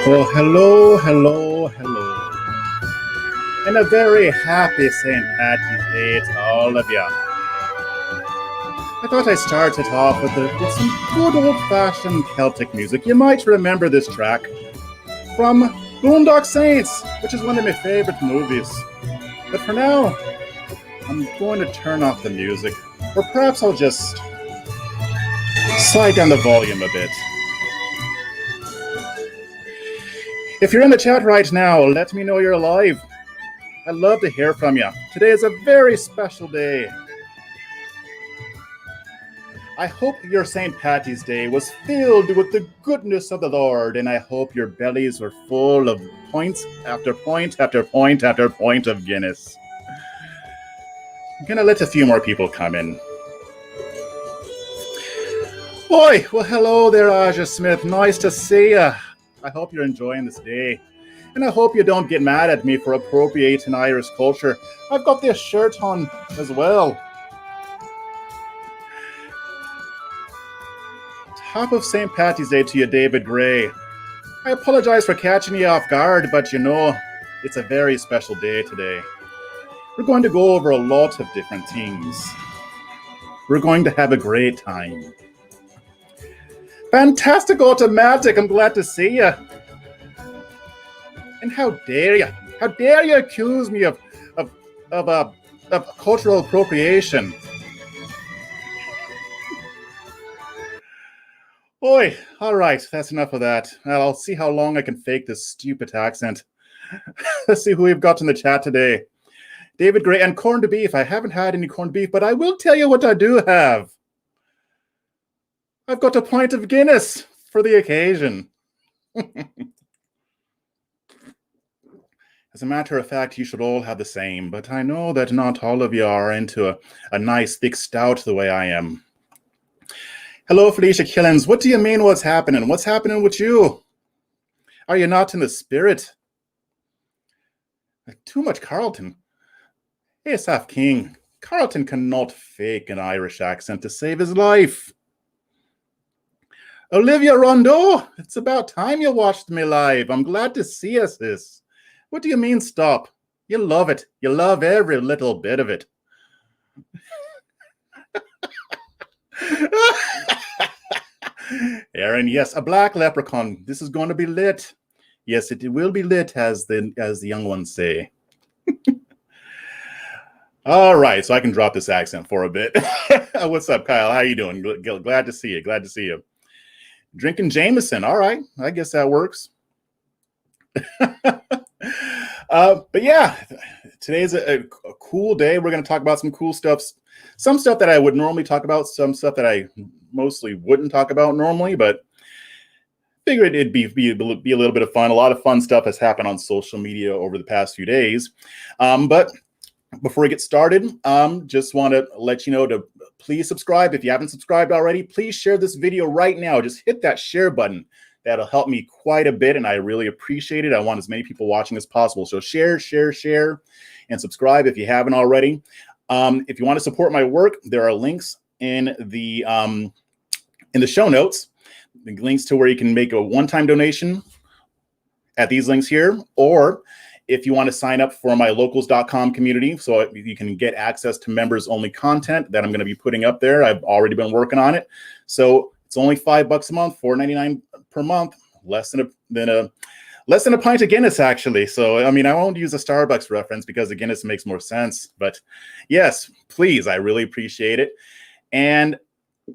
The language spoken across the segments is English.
Well, hello, hello, hello, and a very happy St. Patty's Day to all of you. I thought I started off with some good old-fashioned Celtic music. You might remember this track from Boondock Saints, which is one of my favorite movies. But for now, I'm going to turn off the music, or perhaps I'll just slide down the volume a bit. If you're in the chat right now, let me know you're alive. I'd love to hear from you. Today is a very special day. I hope your St. Patty's Day was filled with the goodness of the Lord, and I hope your bellies were full of points after point after point after point of Guinness. I'm gonna let a few more people come in. Oi, well hello there, Aja Smith. Nice to see you. I hope you're enjoying this day. And I hope you don't get mad at me for appropriating Irish culture. I've got this shirt on as well. Top of St. Patty's Day to you, David Gray. I apologize for catching you off guard, but you know, it's a very special day today. We're going to go over a lot of different things. We're going to have a great time. Fantastic Automatic, I'm glad to see you. And how dare you? How dare you accuse me of cultural appropriation? Oi, all right, that's enough of that. I'll see how long I can fake this stupid accent. Let's see who we've got in the chat today. David Gray and corned beef. I haven't had any corned beef, but I will tell you what I do have. I've got a pint of Guinness for the occasion. As a matter of fact, you should all have the same, but I know that not all of you are into a nice thick stout the way I am. Hello, Felicia Killens. What do you mean what's happening? What's happening with you? Are you not in the spirit? Too much Carlton. Asaph King. Carlton cannot fake an Irish accent to save his life. Olivia Rondeau, it's about time you watched me live. I'm glad to see us, sis. What do you mean stop? You love it. You love every little bit of it. Aaron, yes, a black leprechaun. This is going to be lit. Yes, it will be lit, as the young ones say. All right, so I can drop this accent for a bit. What's up, Kyle? How you doing? Glad to see you. Glad to see you. Drinking Jameson. All right, I guess that works. But yeah, today's a cool day. We're going to talk about some cool stuff. Some stuff that I would normally talk about, some stuff that I mostly wouldn't talk about normally, but figured it'd be a little bit of fun. A lot of fun stuff has happened on social media over the past few days. But before we get started, just want to let you know to please subscribe. If you haven't subscribed already, please share this video right now. Just hit that share button. That'll help me quite a bit, and I really appreciate it. I want as many people watching as possible. So share, and subscribe if you haven't already. If you want to support my work, there are links in the show notes. The links to where you can make a one-time donation at these links here, or if you want to sign up for my locals.com community so you can get access to members-only content that I'm going to be putting up there. I've already been working on it. So it's only $5 a month, $4.99 per month, less than a pint of Guinness, actually. So, I mean, I won't use a Starbucks reference because the Guinness makes more sense. But yes, please, I really appreciate it. And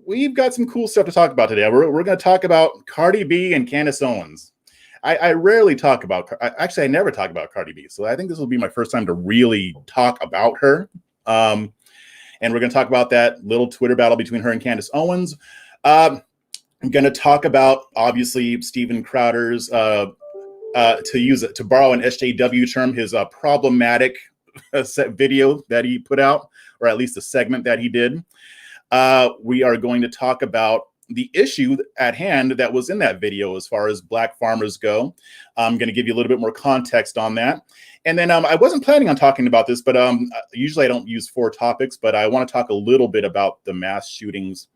we've got some cool stuff to talk about today. We're going to talk about Cardi B and Candace Owens. I rarely talk about, actually, I never talk about Cardi B. So I think this will be my first time to really talk about her. And we're going to talk about that little Twitter battle between her and Candace Owens. I'm going to talk about, obviously, Steven Crowder's, to borrow an SJW term, his problematic video that he put out, or at least a segment that he did. We are going to talk about the issue at hand that was in that video as far as Black farmers go. I'm going to give you a little bit more context on that. And then I wasn't planning on talking about this, but usually I don't use 4 topics, but I want to talk a little bit about the mass shootings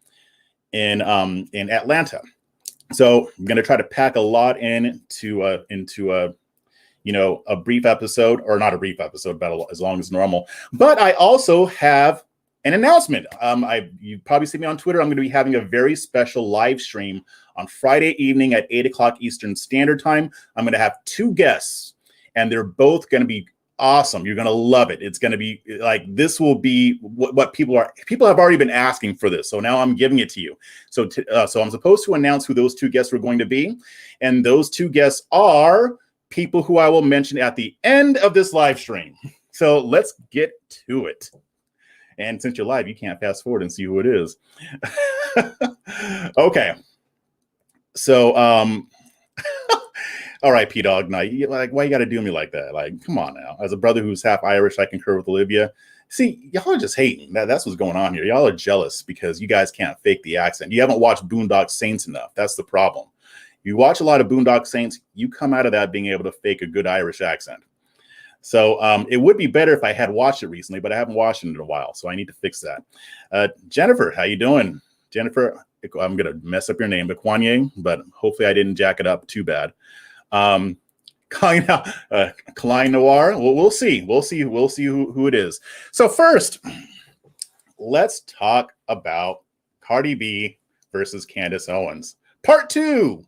in Atlanta. So I'm going to try to pack a lot into a brief episode, or not a brief episode, but as long as normal. But I also have an announcement. You probably see me on Twitter. I'm going to be having a very special live stream on Friday evening at 8 o'clock Eastern Standard Time. I'm going to have 2 guests, and they're both going to be awesome. You're going to love it. It's going to be like, this will be what people have already been asking for this. So now I'm giving it to you. So I'm supposed to announce who those 2 guests are going to be. And those 2 guests are people who I will mention at the end of this live stream. So let's get to it. And since you're live, you can't fast forward and see who it is. Okay. So, all right, P-Dog, now, why you got to do me like that? Like, come on now. As a brother who's half Irish, I concur with Olivia. See, y'all are just hating. That's what's going on here. Y'all are jealous because you guys can't fake the accent. You haven't watched Boondock Saints enough. That's the problem. You watch a lot of Boondock Saints, you come out of that being able to fake a good Irish accent. So it would be better if I had watched it recently, but I haven't watched it in a while, so I need to fix that. Jennifer, how you doing? Jennifer, I'm going to mess up your name, Bequanye, but hopefully I didn't jack it up too bad. Klein Noir, we'll see. We'll see who it is. So first, let's talk about Cardi B versus Candace Owens. Part 2.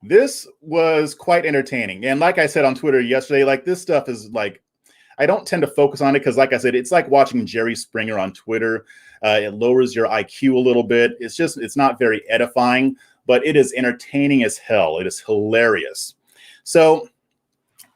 This was quite entertaining. And like I said on Twitter yesterday, like, this stuff is like, I don't tend to focus on it because, like I said, it's like watching Jerry Springer on Twitter. It lowers your IQ a little bit. It's not very edifying, but it is entertaining as hell. It is hilarious. So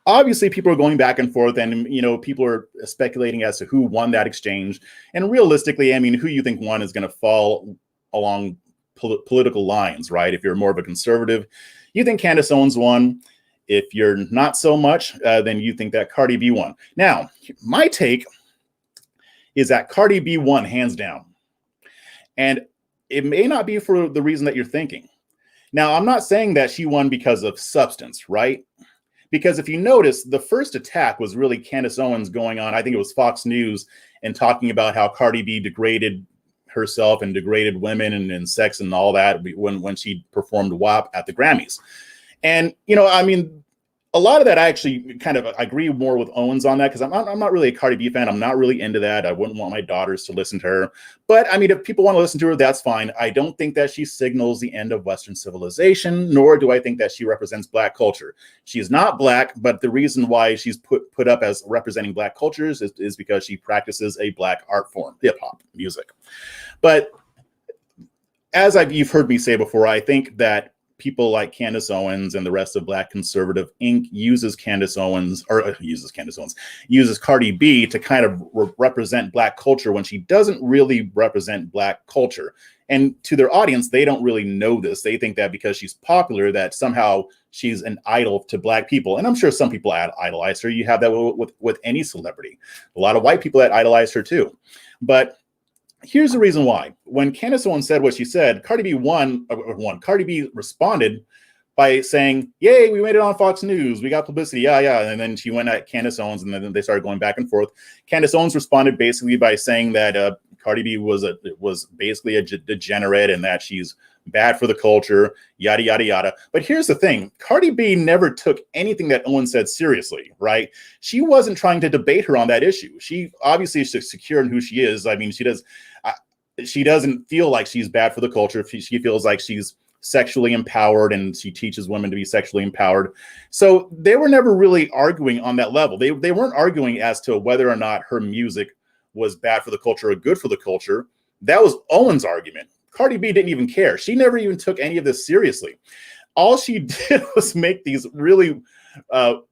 obviously people are going back and forth, and, people are speculating as to who won that exchange. And realistically, I mean, who you think won is going to fall along political lines, right? If you're more of a conservative, you think Candace Owens won. If you're not so much, then you think that Cardi B won. Now, my take is that Cardi B won hands down. And it may not be for the reason that you're thinking. Now, I'm not saying that she won because of substance, right? Because if you notice, the first attack was really Candace Owens going on, I think it was Fox News, and talking about how Cardi B degraded herself and degraded women and sex and all that when she performed WAP at the Grammys. And, I mean, a lot of that I actually kind of agree more with Owens on that, because I'm not really a Cardi B fan. I'm not really into that. I wouldn't want my daughters to listen to her. But I mean, if people want to listen to her, that's fine. I don't think that she signals the end of Western civilization, nor do I think that she represents Black culture. She is not Black, but the reason why she's put up as representing Black cultures is because she practices a Black art form, hip hop music. But as you've heard me say before, I think that people like Candace Owens and the rest of Black Conservative Inc. uses Cardi B to kind of represent Black culture when she doesn't really represent Black culture. And to their audience, they don't really know this. They think that because she's popular, that somehow she's an idol to Black people. And I'm sure some people idolize her. You have that with any celebrity. A lot of white people that idolize her too. But here's the reason why. When Candace Owens said what she said, Cardi B won. Cardi B responded by saying, "Yay, we made it on Fox News. We got publicity. Yeah." And then she went at Candace Owens, and then they started going back and forth. Candace Owens responded basically by saying that Cardi B was basically a degenerate and that she's bad for the culture, yada, yada, yada. But here's the thing. Cardi B never took anything that Owens said seriously, right? She wasn't trying to debate her on that issue. She obviously is secure in who she is. I mean, she doesn't feel like she's bad for the culture. She feels like she's sexually empowered, and she teaches women to be sexually empowered. So they were never really arguing on that level. They weren't arguing as to whether or not her music was bad for the culture or good for the culture. That was Owens' argument. Cardi B didn't even care. She never even took any of this seriously. All she did was make these really, and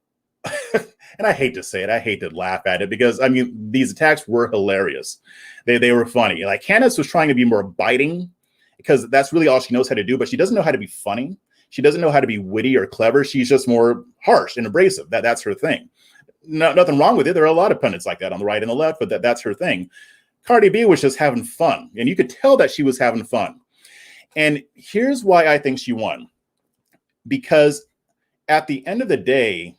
I hate to say it, I hate to laugh at it, because I mean, these attacks were hilarious. They were funny. Like, Candace was trying to be more biting, because that's really all she knows how to do, but she doesn't know how to be funny. She doesn't know how to be witty or clever. She's just more harsh and abrasive. That's her thing. Nothing wrong with it. There are a lot of pundits like that on the right and the left, but that's her thing. Cardi B was just having fun, and you could tell that she was having fun. And here's why I think she won. Because at the end of the day,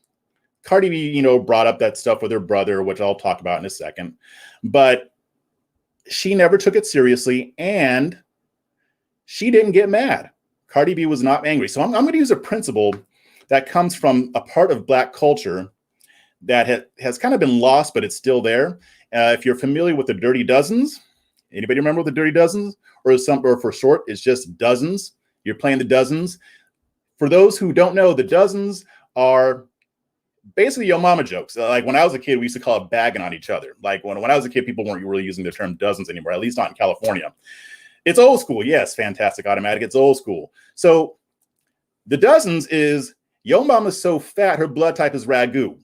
Cardi B, brought up that stuff with her brother, which I'll talk about in a second, but she never took it seriously, and she didn't get mad. Cardi B was not angry. So I'm going to use a principle that comes from a part of Black culture that has kind of been lost, but it's still there. If you're familiar with the Dirty Dozens, anybody remember the Dirty Dozens? Or for short, it's just dozens. You're playing the dozens. For those who don't know, the dozens are basically your mama jokes. Like when I was a kid, we used to call it bagging on each other. Like when I was a kid, people weren't really using the term dozens anymore, at least not in California. It's old school. Yes, fantastic automatic. It's old school. So the dozens is your mama's so fat, her blood type is ragu.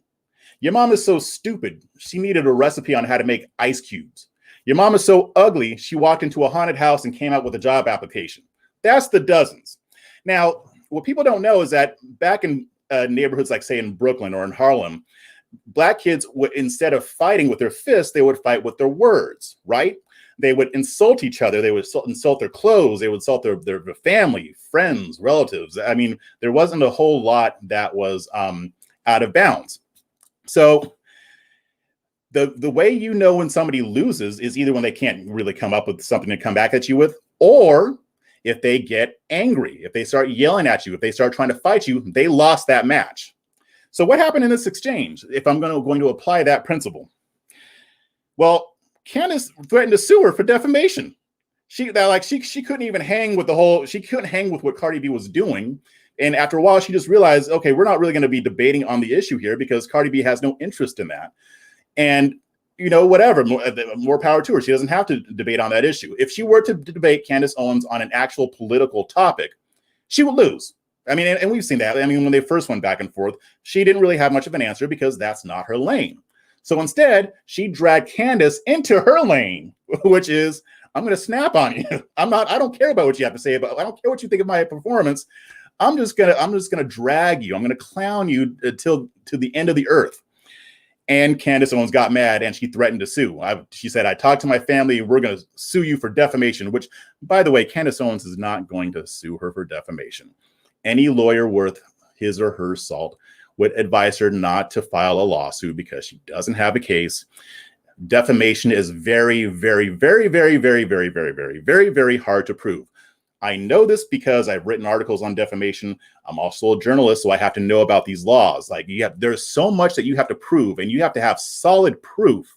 Your mom is so stupid, she needed a recipe on how to make ice cubes. Your mom is so ugly, she walked into a haunted house and came out with a job application. That's the dozens. Now, what people don't know is that back in neighborhoods like, say, in Brooklyn or in Harlem, Black kids would, instead of fighting with their fists, they would fight with their words, right? They would insult each other. They would insult their clothes. They would insult their family, friends, relatives. I mean, there wasn't a whole lot that was out of bounds. So the way you know when somebody loses is either when they can't really come up with something to come back at you with, or if they get angry, if they start yelling at you, if they start trying to fight you, they lost that match. So what happened in this exchange, if I'm going to apply that principle? Well, Candace threatened to sue her for defamation. She couldn't even hang with she couldn't hang with what Cardi B was doing. And after a while, she just realized, okay, we're not really going to be debating on the issue here because Cardi B has no interest in that. And, whatever, more power to her. She doesn't have to debate on that issue. If she were to debate Candace Owens on an actual political topic, she would lose. I mean, and we've seen that. I mean, when they first went back and forth, she didn't really have much of an answer because that's not her lane. So instead, she dragged Candace into her lane, which is, I'm going to snap on you. I don't care about what you have to say about, I don't care what you think of my performance. I'm just gonna drag you. I'm gonna clown you to the end of the earth. And Candace Owens got mad and she threatened to sue. She said, I talked to my family. We're going to sue you for defamation, which, by the way, Candace Owens is not going to sue her for defamation. Any lawyer worth his or her salt would advise her not to file a lawsuit because she doesn't have a case. Defamation is very, very, very, very, very, very, very, very, very, very hard to prove. I know this because I've written articles on defamation. I'm also a journalist, so I have to know about these laws. Like there's so much that you have to prove, and you have to have solid proof.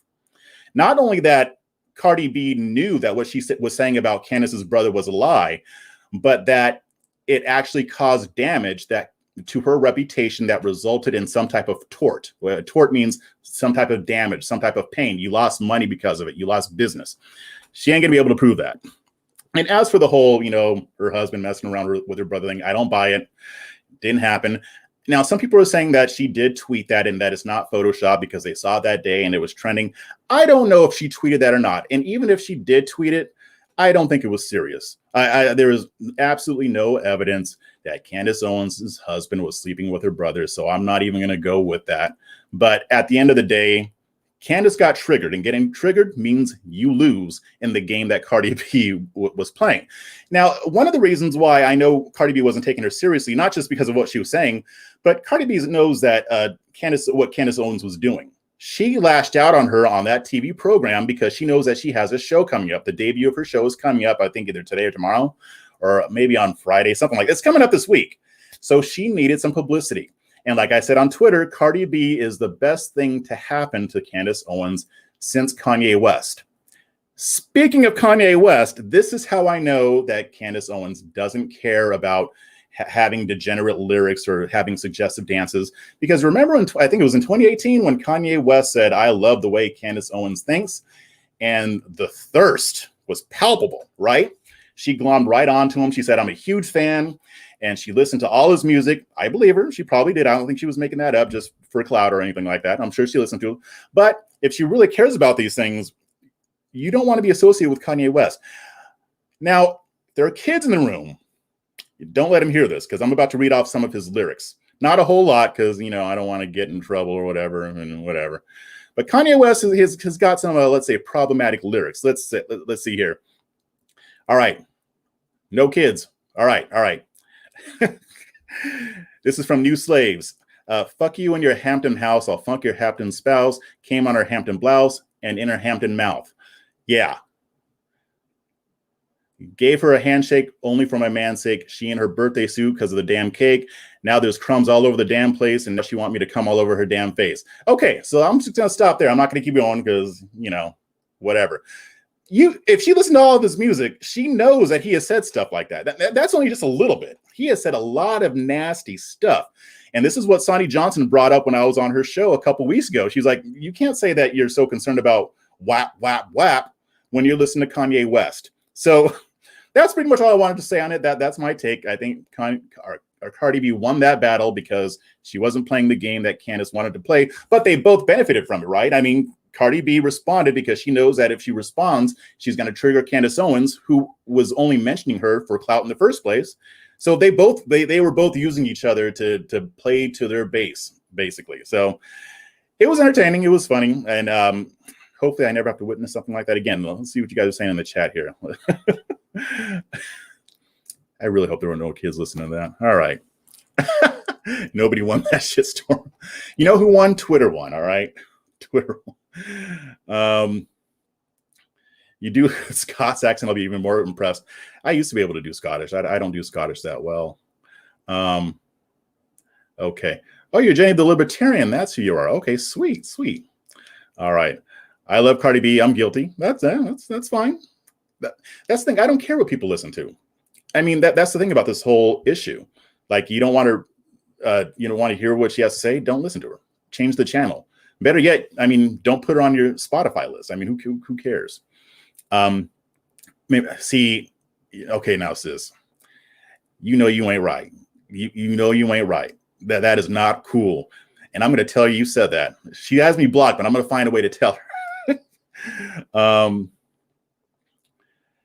Not only that Cardi B knew that what she was saying about Candace's brother was a lie, but that it actually caused damage to her reputation that resulted in some type of tort. Well, tort means some type of damage, some type of pain. You lost money because of it. You lost business. She ain't gonna be able to prove that. And as for the whole, her husband messing around with her brother thing, I don't buy it. Didn't happen. Now, some people are saying that she did tweet that and that it's not Photoshop because they saw it that day and it was trending. I don't know if she tweeted that or not. And even if she did tweet it, I don't think it was serious. There is absolutely no evidence that Candace Owens' husband was sleeping with her brother. So I'm not even going to go with that. But at the end of the day, Candace got triggered, and getting triggered means you lose in the game that Cardi B was playing. Now, one of the reasons why I know Cardi B wasn't taking her seriously, not just because of what she was saying, but Cardi B knows that what Candace Owens was doing. She lashed out on her on that TV program because she knows that she has a show coming up. The debut of her show is coming up, I think either today or tomorrow, or maybe on Friday, something like that. It's coming up this week. So she needed some publicity. And like I said on Twitter, Cardi B is the best thing to happen to Candace Owens since Kanye West. Speaking of Kanye West, this is how I know that Candace Owens doesn't care about having degenerate lyrics or having suggestive dances. Because remember, I think it was in 2018 when Kanye West said, I love the way Candace Owens thinks. And the thirst was palpable, right? She glommed right onto him. She said, I'm a huge fan. And she listened to all his music. I believe her. She probably did. I don't think she was making that up just for clout or anything like that. I'm sure she listened to it. But if she really cares about these things, you don't want to be associated with Kanye West. Now, there are kids in the room. Don't let him hear this because I'm about to read off some of his lyrics. Not a whole lot because, I don't want to get in trouble or whatever and whatever. But Kanye West has got some, let's say, problematic lyrics. Let's see here. All right. No kids. All right. This is from New Slaves. Fuck you in your Hampton house. I'll funk your Hampton spouse. Came on her Hampton blouse and in her Hampton mouth. Yeah. Gave her a handshake only for my man's sake. She in her birthday suit because of the damn cake. Now there's crumbs all over the damn place, and now she want me to come all over her damn face. Okay, so I'm just gonna stop there. I'm not gonna keep going because, you know, whatever. If she listened to all of his music, she knows that he has said stuff like that. That's only just a little bit. He has said a lot of nasty stuff. And this is what Sonny Johnson brought up when I was on her show a couple weeks ago. She's like, you can't say that you're so concerned about whap, whap, whap when you're listening to Kanye West. So that's pretty much all I wanted to say on it. That's my take. I think Cardi B won that battle because she wasn't playing the game that Candace wanted to play, but they both benefited from it, right? I mean, Cardi B responded because she knows that if she responds, she's going to trigger Candace Owens, who was only mentioning her for clout in the first place. So they were both using each other to play to their base, basically. So it was entertaining. It was funny. And hopefully I never have to witness something like that again. Let's see what you guys are saying in the chat here. I really hope there were no kids listening to that. All right. Nobody won that shitstorm. You know who won? Twitter won. All right. Twitter won. You do Scott's accent, I'll be even more impressed. I used to be able to do Scottish. I don't do Scottish that well. Okay. Oh, you're Jenny the Libertarian. That's who you are. Okay, sweet. All right. I love Cardi B. I'm guilty. That's fine. That's the thing. I don't care what people listen to. I mean, that's the thing about this whole issue. Like, you don't want to hear what she has to say. Don't listen to her. Change the channel. Better yet, I mean, don't put her on your Spotify list. I mean, who cares? Maybe see. Okay, now sis, you know you ain't right. You know you ain't right. That is not cool. And I'm going to tell you said that. She has me blocked, but I'm going to find a way to tell her.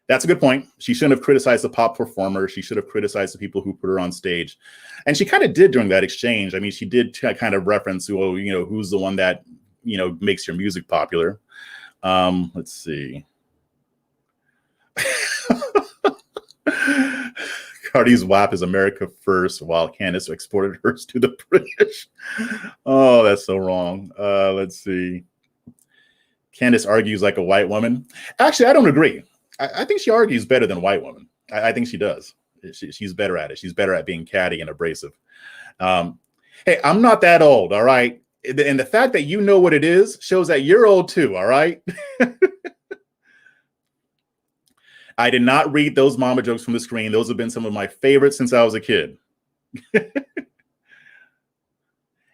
That's a good point. She shouldn't have criticized the pop performer. She should have criticized the people who put her on stage. And she kind of did during that exchange. I mean, she did kind of reference, oh, you know, who's the one that, you know, makes your music popular. Let's see. Cardi's WAP is America first, while Candace exported hers to the British. Oh, that's so wrong. Let's see. Candace argues like a white woman. Actually, I don't agree. I think she argues better than a white woman. I think she does. She's better at it. She's better at being catty and abrasive. Hey, I'm not that old, all right? And the fact that you know what it is shows that you're old too, all right? I did not read those mama jokes from the screen. Those have been some of my favorites since I was a kid.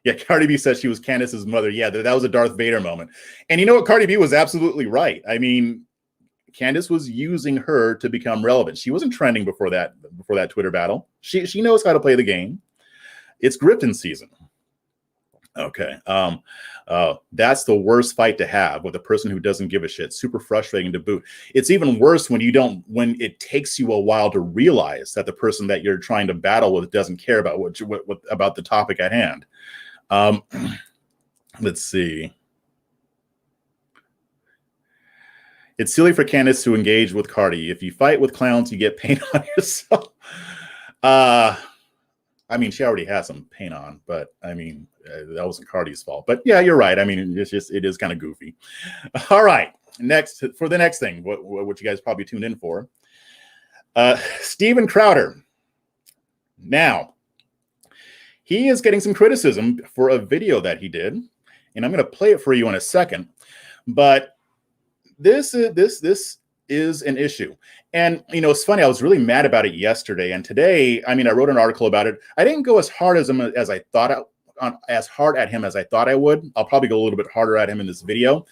Yeah, Cardi B said she was Candace's mother. Yeah, that was a Darth Vader moment. And you know what? Cardi B was absolutely right. I mean, Candace was using her to become relevant. She wasn't trending before that Twitter battle. She knows how to play the game. It's Grifton season. Okay. That's the worst fight to have with a person who doesn't give a shit. Super frustrating to boot. It's even worse when when it takes you a while to realize that the person that you're trying to battle with doesn't care about what about the topic at hand. Let's see. It's silly for Candace to engage with Cardi. If you fight with clowns, you get paint on yourself. I mean, she already has some paint on, but I mean, that wasn't Cardi's fault. But yeah, you're right. I mean, it is kind of goofy. All right. Next, for the next thing, what you guys probably tuned in for. Steven Crowder. Now, he is getting some criticism for a video that he did, and I'm going to play it for you in a second. But this is an issue. And, you know, it's funny. I was really mad about it yesterday. And today, I mean, I wrote an article about it. I didn't go as hard as I thought I would. I'll probably go a little bit harder at him in this video.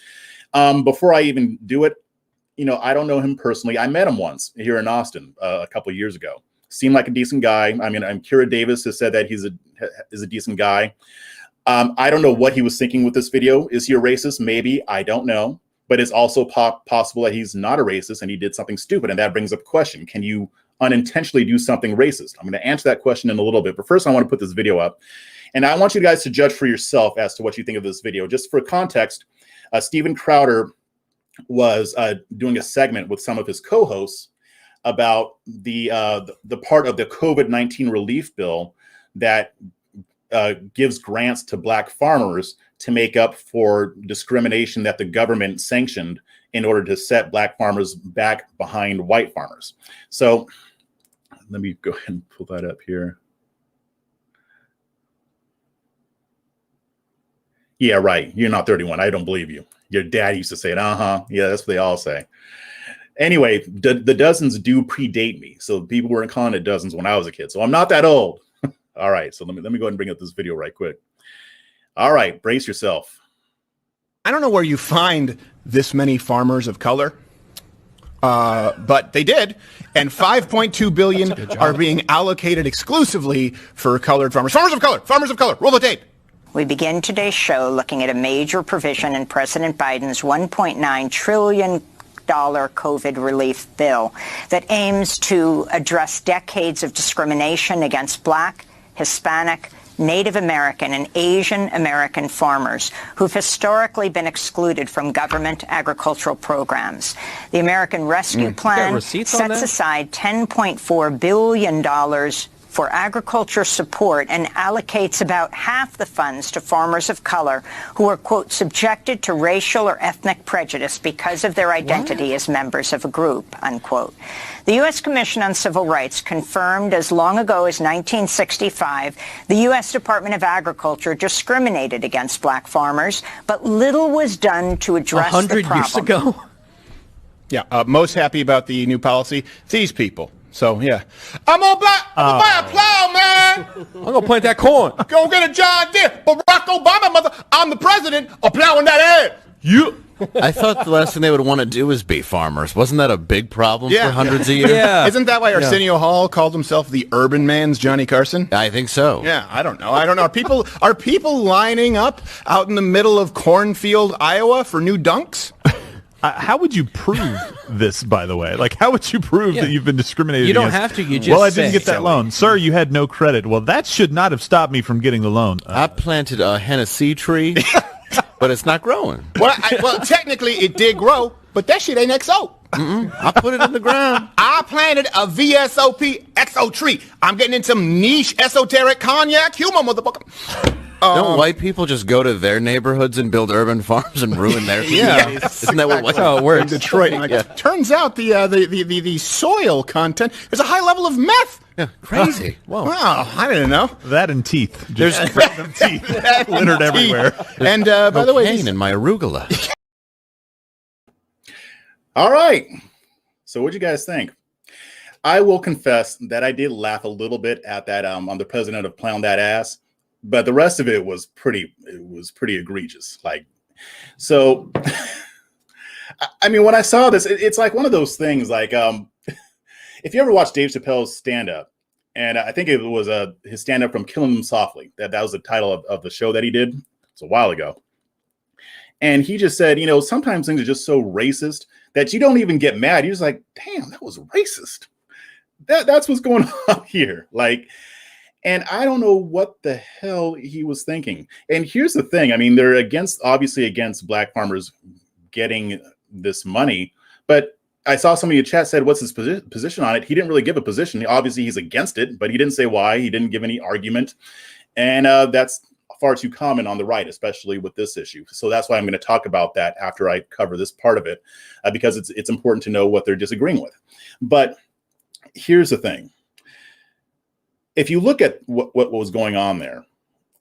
Before I even do it, you know, I don't know him personally. I met him once here in Austin a couple of years ago. Seemed like a decent guy. I mean, Kira Davis has said that he's a decent guy. I don't know what he was thinking with this video. Is he a racist? Maybe. I don't know. But it's also possible that he's not a racist and he did something stupid. And that brings up a question. Can you unintentionally do something racist? I'm going to answer that question in a little bit. But first, I want to put this video up. And I want you guys to judge for yourself as to what you think of this video. Just for context, Steven Crowder was doing a segment with some of his co-hosts about the part of the COVID-19 relief bill that gives grants to Black farmers to make up for discrimination that the government sanctioned in order to set black farmers back behind white farmers. So let me go ahead and pull that up here. Yeah, right. You're not 31. I don't believe you. Your dad used to say it. Yeah, that's what they all say. Anyway, the dozens do predate me. So people weren't calling it dozens when I was a kid. So I'm not that old. All right. So let me go ahead and bring up this video right quick. All right. Brace yourself. I don't know where you find this many farmers of color, but they did. And $5.2 billion are being allocated exclusively for colored farmers. Farmers of color, roll the tape. We begin today's show looking at a major provision in President Biden's $1.9 trillion COVID relief bill that aims to address decades of discrimination against Black, Hispanic, Native American and Asian American farmers who've historically been excluded from government agricultural programs. The American Rescue Plan sets aside $10.4 billion for agriculture support and allocates about half the funds to farmers of color who are, quote, subjected to racial or ethnic prejudice because of their identity as members of a group, unquote. The U.S. Commission on Civil Rights confirmed as long ago as 1965 the U.S. Department of Agriculture discriminated against black farmers, but little was done to address the problem. 100 years ago? Yeah, most happy about the new policy, these people. So, yeah. I'm gonna buy a plow, man. I'm gonna plant that corn. Go get a John Deere. Barack Obama, mother. I'm the president of plowing that ass. You. I thought the last thing they would want to do is be farmers. Wasn't that a big problem for hundreds of years? Yeah. Isn't that why Arsenio Hall called himself the urban man's Johnny Carson? I think so. Yeah, I don't know. Are people lining up out in the middle of cornfield, Iowa for new dunks? How would you prove this, by the way? Like, how would you prove that you've been discriminated against? You don't have to. You just Well, I didn't get that loan. Sir, you had no credit. Well, that should not have stopped me from getting the loan. I planted a Hennessy tree, but it's not growing. Well, technically, it did grow, but that shit ain't XO. I put it in the ground. I planted a VSOP XO tree. I'm getting into some niche esoteric cognac humor, motherfucker. Don't white people just go to their neighborhoods and build urban farms and ruin their communities? Isn't that what how it works? In Detroit. Turns out the soil content, there's a high level of meth. Yeah, crazy. Whoa. Wow, I didn't know. That and teeth. There's random teeth littered everywhere. And by the way, pain in my arugula. All right. So what'd you guys think? I will confess that I did laugh a little bit at that on the president of plowing that ass. But the rest of it was pretty egregious. Like, so, I mean, when I saw this, it's like one of those things, like, if you ever watched Dave Chappelle's stand-up, and I think it was his stand-up from Killing Them Softly, that was the title of the show that he did. It's a while ago. And he just said, you know, sometimes things are just so racist that you don't even get mad. You're just like, damn, that was racist. That's what's going on here. Like, and I don't know what the hell he was thinking. And here's the thing. I mean, they're obviously against black farmers getting this money. But I saw somebody in the chat said, what's his position on it? He didn't really give a position. Obviously, he's against it, but he didn't say why. He didn't give any argument. And that's far too common on the right, especially with this issue. So that's why I'm going to talk about that after I cover this part of it, because it's important to know what they're disagreeing with. But here's the thing. If you look at what was going on there,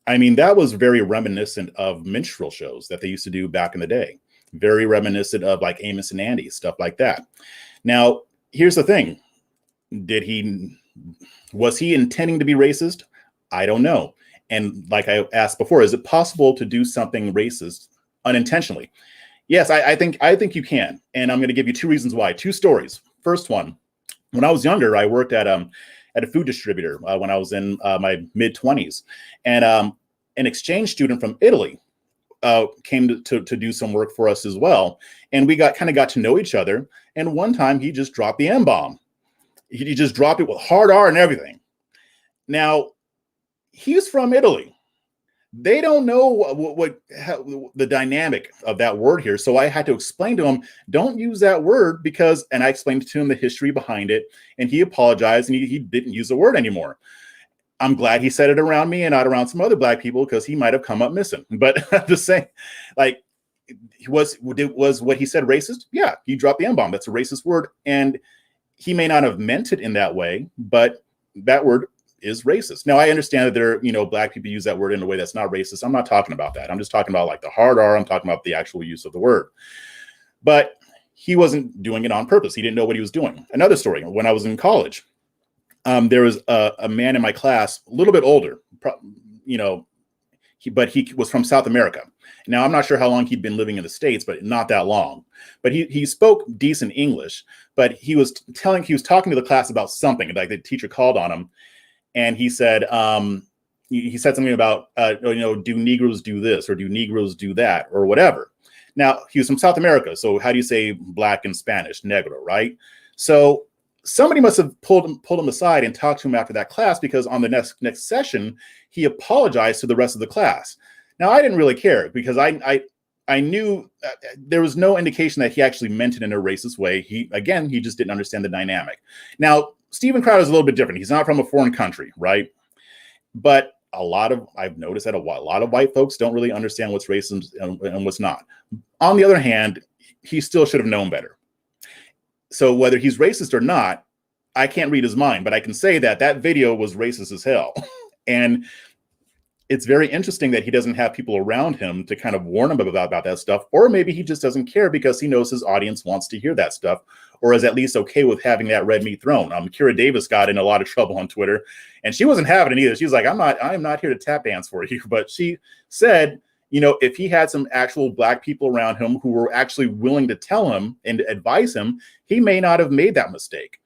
I mean, that was very reminiscent of minstrel shows that they used to do back in the day. Very reminiscent of like Amos and Andy, stuff like that. Now, here's the thing. Was he intending to be racist? I don't know. And like I asked before, is it possible to do something racist unintentionally? Yes, I think you can. And I'm going to give you two reasons why. Two stories. First one, when I was younger, I worked at a food distributor when I was in my mid-20s. And an exchange student from Italy came to do some work for us as well. And we got to know each other. And one time he just dropped the M-bomb. He just dropped it with hard R and everything. Now, he's from Italy. They don't know how the dynamic of that word here. So I had to explain to him, don't use that word and I explained to him the history behind it. And he apologized and he didn't use the word anymore. I'm glad he said it around me and not around some other black people because he might have come up missing. But the same, like, was what he said racist? Yeah, he dropped the N-bomb. That's a racist word. And he may not have meant it in that way, but that word is racist. Now, I understand that there, black people use that word in a way that's not racist. I'm not talking about that. I'm just talking about like the hard R. I'm talking about the actual use of the word. But he wasn't doing it on purpose. He didn't know what he was doing. Another story, when I was in college, there was a man in my class, a little bit older, but he was from South America. Now, I'm not sure how long he'd been living in the States, but not that long. But he spoke decent English, but he was talking to the class about something, like the teacher called on him. And he said, he said something about, do Negroes do this or do Negroes do that or whatever. Now, he was from South America. So how do you say black in Spanish? Negro, right? So somebody must have pulled him aside and talked to him after that class, because on the next session, he apologized to the rest of the class. Now, I didn't really care because I knew there was no indication that he actually meant it in a racist way. He just didn't understand the dynamic. Now, Steven Crowder is a little bit different. He's not from a foreign country, right? But I've noticed that a lot of white folks don't really understand what's racist and what's not. On the other hand, he still should have known better. So whether he's racist or not, I can't read his mind, but I can say that video was racist as hell. And it's very interesting that he doesn't have people around him to kind of warn him about that stuff. Or maybe he just doesn't care because he knows his audience wants to hear that stuff, or is at least okay with having that red meat thrown. Kira Davis got in a lot of trouble on Twitter, and she wasn't having it either. She was like, I'm not here to tap dance for you. But she said, if he had some actual black people around him who were actually willing to tell him and advise him, he may not have made that mistake.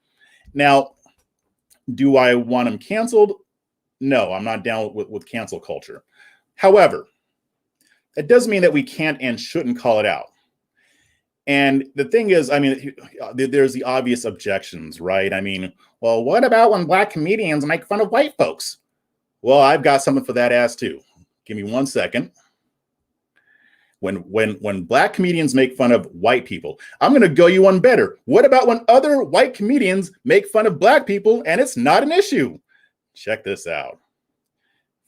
Now, do I want him canceled? No, I'm not down with cancel culture. However, it doesn't mean that we can't and shouldn't call it out. And the thing is, there's the obvious objections, right? Well, what about when black comedians make fun of white folks? Well, I've got something for that ass too. Give me 1 second. When black comedians make fun of white people, I'm going to go you one better. What about when other white comedians make fun of black people and it's not an issue? Check this out.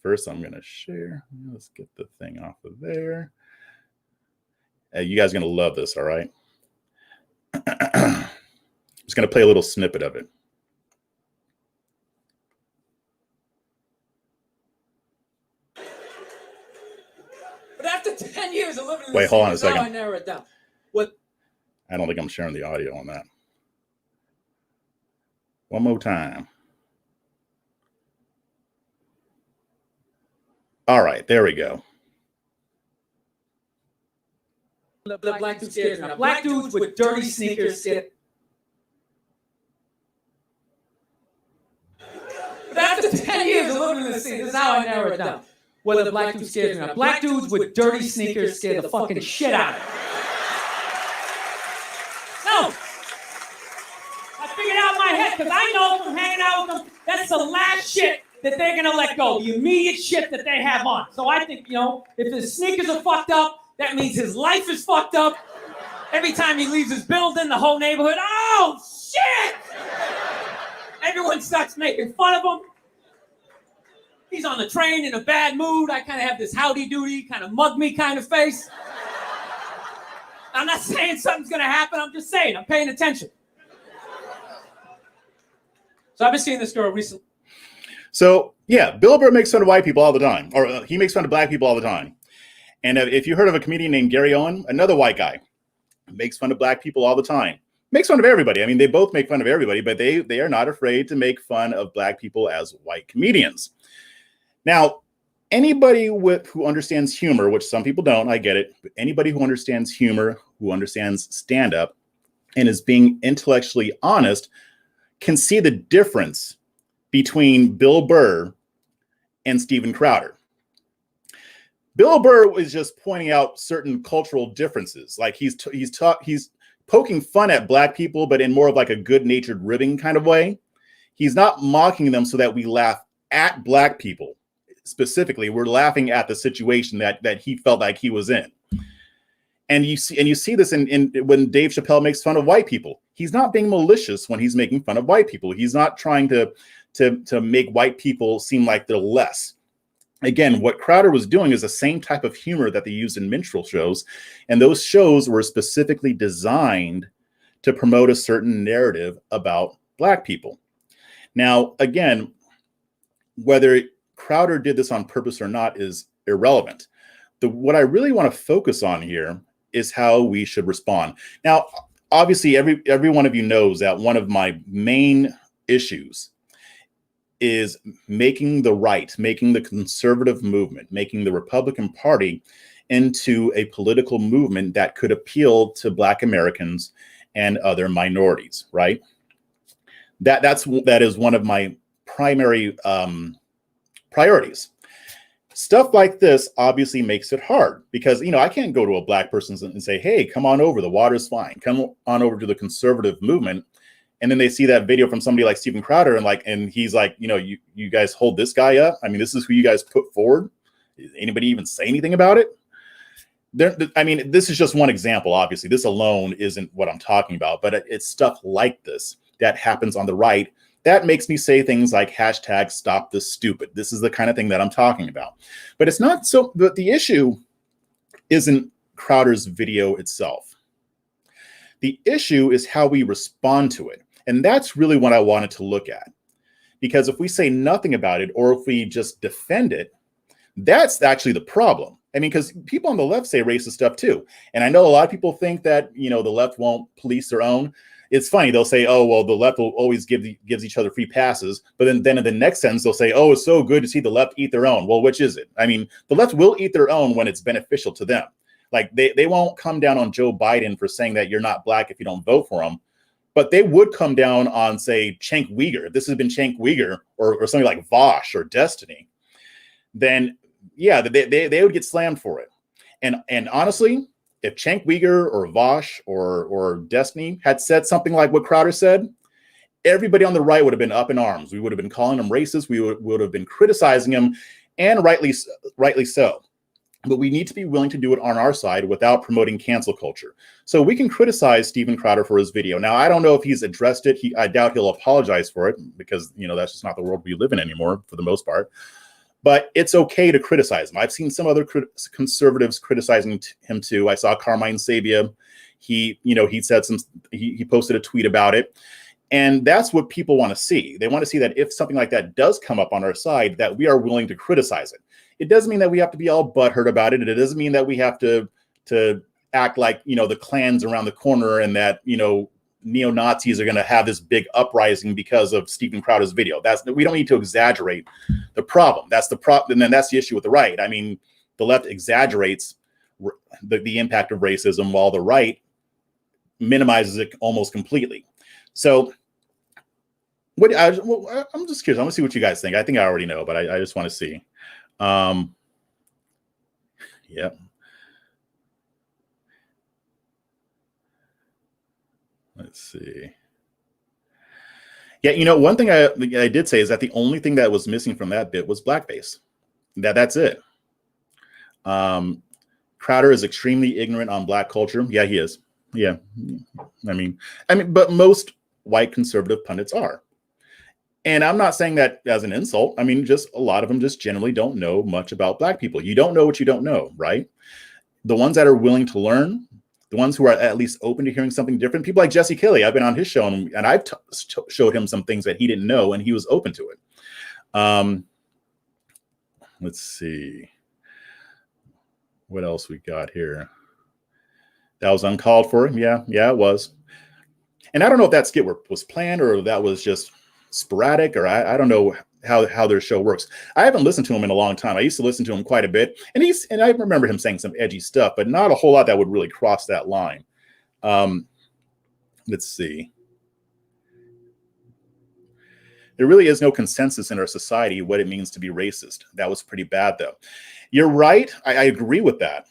First, I'm going to share. Let's get the thing off of there. You guys are going to love this, all right? I'm just going to play a little snippet of it. But after 10 years of living in Wait, the hold on a city, second. I narrow it down. What? I don't think I'm sharing the audio on that. One more time. All right, there we go. The black dudes scared now. Black dudes with dirty sneakers scared. But after 10 years of living in the city, this is how I narrow it down. Whether the black dudes scared now. Black dudes with dirty sneakers scare the fucking shit out of me. No! I figured out in my head, because I know from hanging out with them, that's the last shit that they're gonna let go, the immediate shit that they have on. So I think, if his sneakers are fucked up, that means his life is fucked up. Every time he leaves his building, the whole neighborhood, oh shit! Everyone starts making fun of him. He's on the train in a bad mood. I kind of have this howdy-doody, kind of mug me kind of face. I'm not saying something's gonna happen, I'm just saying, I'm paying attention. So I've been seeing this girl recently. So, yeah, Bill Burr makes fun of white people all the time, or he makes fun of black people all the time. And if you heard of a comedian named Gary Owen, another white guy, makes fun of black people all the time. Makes fun of everybody. They both make fun of everybody, but they are not afraid to make fun of black people as white comedians. Now, anybody who understands humor, which some people don't, I get it, but anybody who understands humor, who understands stand-up, and is being intellectually honest, can see the difference between Bill Burr and Steven Crowder. Bill Burr was just pointing out certain cultural differences. Like he's poking fun at black people, but in more of like a good-natured ribbing kind of way. He's not mocking them so that we laugh at black people. Specifically, we're laughing at the situation that he felt like he was in. And you see this in when Dave Chappelle makes fun of white people. He's not being malicious when he's making fun of white people. He's not trying to make white people seem like they're less. again, what Crowder was doing is the same type of humor that they used in minstrel shows. And those shows were specifically designed to promote a certain narrative about Black people. Now, again, whether Crowder did this on purpose or not is irrelevant. What I really want to focus on here is how we should respond. Now, obviously, every one of you knows that one of my main issues is making the right, making the conservative movement, making the Republican Party into a political movement that could appeal to Black Americans and other minorities, right? That is one of my primary priorities. Stuff like this obviously makes it hard because, I can't go to a Black person and say, hey, come on over, the water's fine. Come on over to the conservative movement. And then they see that video from somebody like Steven Crowder and he's like, you guys hold this guy up. I mean, this is who you guys put forward. Did anybody even say anything about it? This is just one example. Obviously, this alone isn't what I'm talking about, but it's stuff like this that happens on the right that makes me say things like hashtag stop this stupid. This is the kind of thing that I'm talking about. But it's not so, but the issue isn't Crowder's video itself. The issue is how we respond to it. And that's really what I wanted to look at. Because if we say nothing about it, or if we just defend it, that's actually the problem. Because people on the left say racist stuff too. And I know a lot of people think that, the left won't police their own. It's funny. They'll say, oh, well, the left will always gives each other free passes. But then in the next sentence, they'll say, oh, it's so good to see the left eat their own. Well, which is it? The left will eat their own when it's beneficial to them. Like they won't come down on Joe Biden for saying that you're not Black if you don't vote for him. But they would come down on, say, Cenk Uygur. If this has been Cenk Uygur or something like Vosh or Destiny, then yeah, they would get slammed for it. And honestly, if Cenk Uygur or Vosh or Destiny had said something like what Crowder said, everybody on the right would have been up in arms. We would have been calling them racist. We would have been criticizing them, and rightly so. But we need to be willing to do it on our side without promoting cancel culture. So we can criticize Steven Crowder for his video. Now, I don't know if he's addressed it. I doubt he'll apologize for it because, that's just not the world we live in anymore for the most part. But it's okay to criticize him. I've seen some other conservatives criticizing him too. I saw Carmine Sabia. He posted a tweet about it. And that's what people want to see. They want to see that if something like that does come up on our side, that we are willing to criticize it. It doesn't mean that we have to be all butthurt about it. It doesn't mean that we have to act like, the Klan's around the corner and that, neo-Nazis are going to have this big uprising because of Steven Crowder's video. We don't need to exaggerate the problem. That's the problem. And then that's the issue with the right. The left exaggerates the impact of racism while the right minimizes it almost completely. So I'm just curious. I want to see what you guys think. I think I already know, but I just want to see. Yeah. Let's see. Yeah, one thing I did say is that the only thing that was missing from that bit was blackface. That's it. Crowder is extremely ignorant on Black culture. Yeah, he is. Yeah. But most white conservative pundits are. And I'm not saying that as an insult. Just a lot of them just generally don't know much about Black people. You don't know what you don't know, right? The ones that are willing to learn, the ones who are at least open to hearing something different, people like Jesse Kelly, I've been on his show and I've showed him some things that he didn't know and he was open to it. Let's see. What else we got here? That was uncalled for. Yeah, it was. And I don't know if that skit was planned or that was just sporadic, or I don't know how their show works. I haven't listened to him in a long time. I used to listen to him quite a bit, and I remember him saying some edgy stuff, but not a whole lot that would really cross that line. Let's see. There really is no consensus in our society what it means to be racist. That was pretty bad, though. You're right. I agree with that,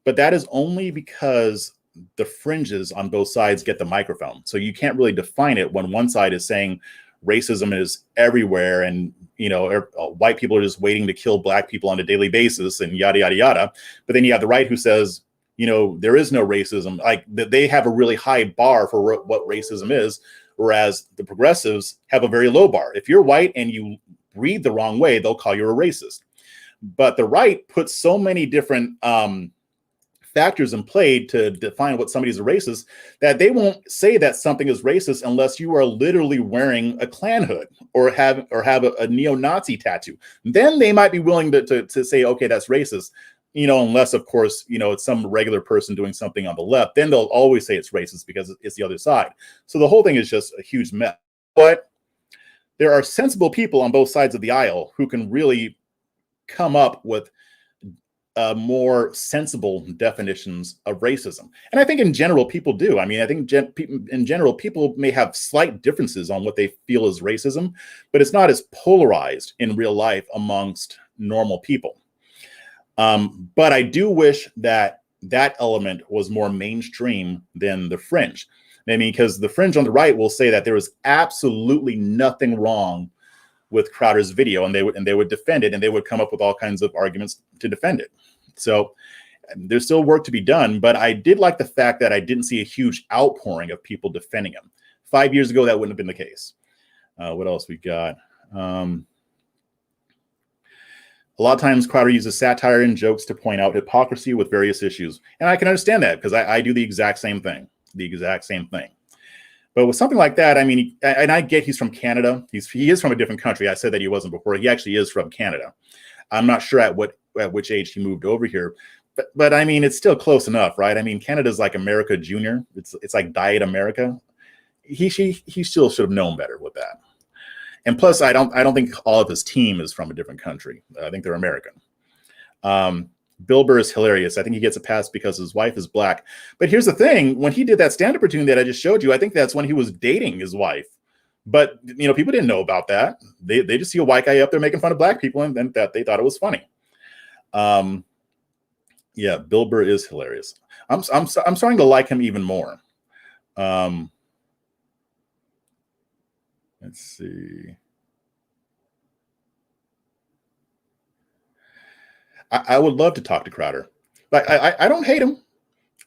but that is only because the fringes on both sides get the microphone. So you can't really define it when one side is saying racism is everywhere and white people are just waiting to kill Black people on a daily basis and yada yada yada. But then you have the right who says there is no racism. Like they have a really high bar for what racism is, whereas the progressives have a very low bar. If you're white and you read the wrong way, they'll call you a racist. But the right puts so many different factors in play to define what somebody's a racist that they won't say that something is racist unless you are literally wearing a Klan hood or have a neo-Nazi tattoo. Then they might be willing to say, okay, that's racist. Unless, of course, it's some regular person doing something on the left, then they'll always say it's racist because it's the other side. So the whole thing is just a huge mess. But there are sensible people on both sides of the aisle who can really come up with more sensible definitions of racism. And I think in general, people do. I mean, I think in general, people may have slight differences on what they feel is racism, but it's not as polarized in real life amongst normal people. But I do wish that element was more mainstream than the fringe. I mean, because the fringe on the right will say that there was absolutely nothing wrong with Crowder's video, and they would defend it, and they would come up with all kinds of arguments to defend it. So there's still work to be done, but I did like the fact that I didn't see a huge outpouring of people defending him. 5 years ago, that wouldn't have been the case. What else we got? A lot of times Crowder uses satire and jokes to point out hypocrisy with various issues. And I can understand that because I do the exact same thing. But with something like that, I mean, and I get he's from Canada. He is from a different country. I said that he wasn't before. He actually is from Canada. I'm not sure at which age he moved over here. But I mean, it's still close enough, right? I mean, Canada's like America Junior. It's like Diet America. He still should have known better with that. And plus, I don't think all of his team is from a different country. I think they're American. Bill Burr is hilarious. I think he gets a pass because his wife is black. But here's the thing: when he did that stand-up routine that I just showed you, I think that's when he was dating his wife. But people didn't know about that. They just see a white guy up there making fun of black people, and then that they thought it was funny. Yeah, Bill Burr is hilarious. I'm starting to like him even more. Let's see. I would love to talk to Crowder. But I don't hate him.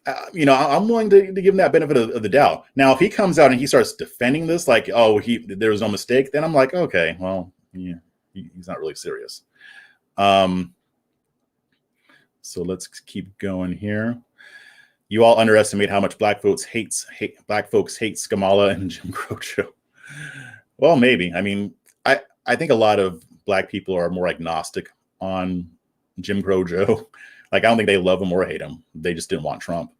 I'm willing to give him that benefit of the doubt. Now, if he comes out and he starts defending this, like, oh, there was no mistake, then I'm like, okay, well, yeah, he's not really serious. So let's keep going here. You all underestimate how much black folks hate Skamala and Jim Crow Joe. Well, maybe. I mean, I think a lot of black people are more agnostic on Jim Crow Joe. Like, I don't think they love him or hate him. They just didn't want Trump.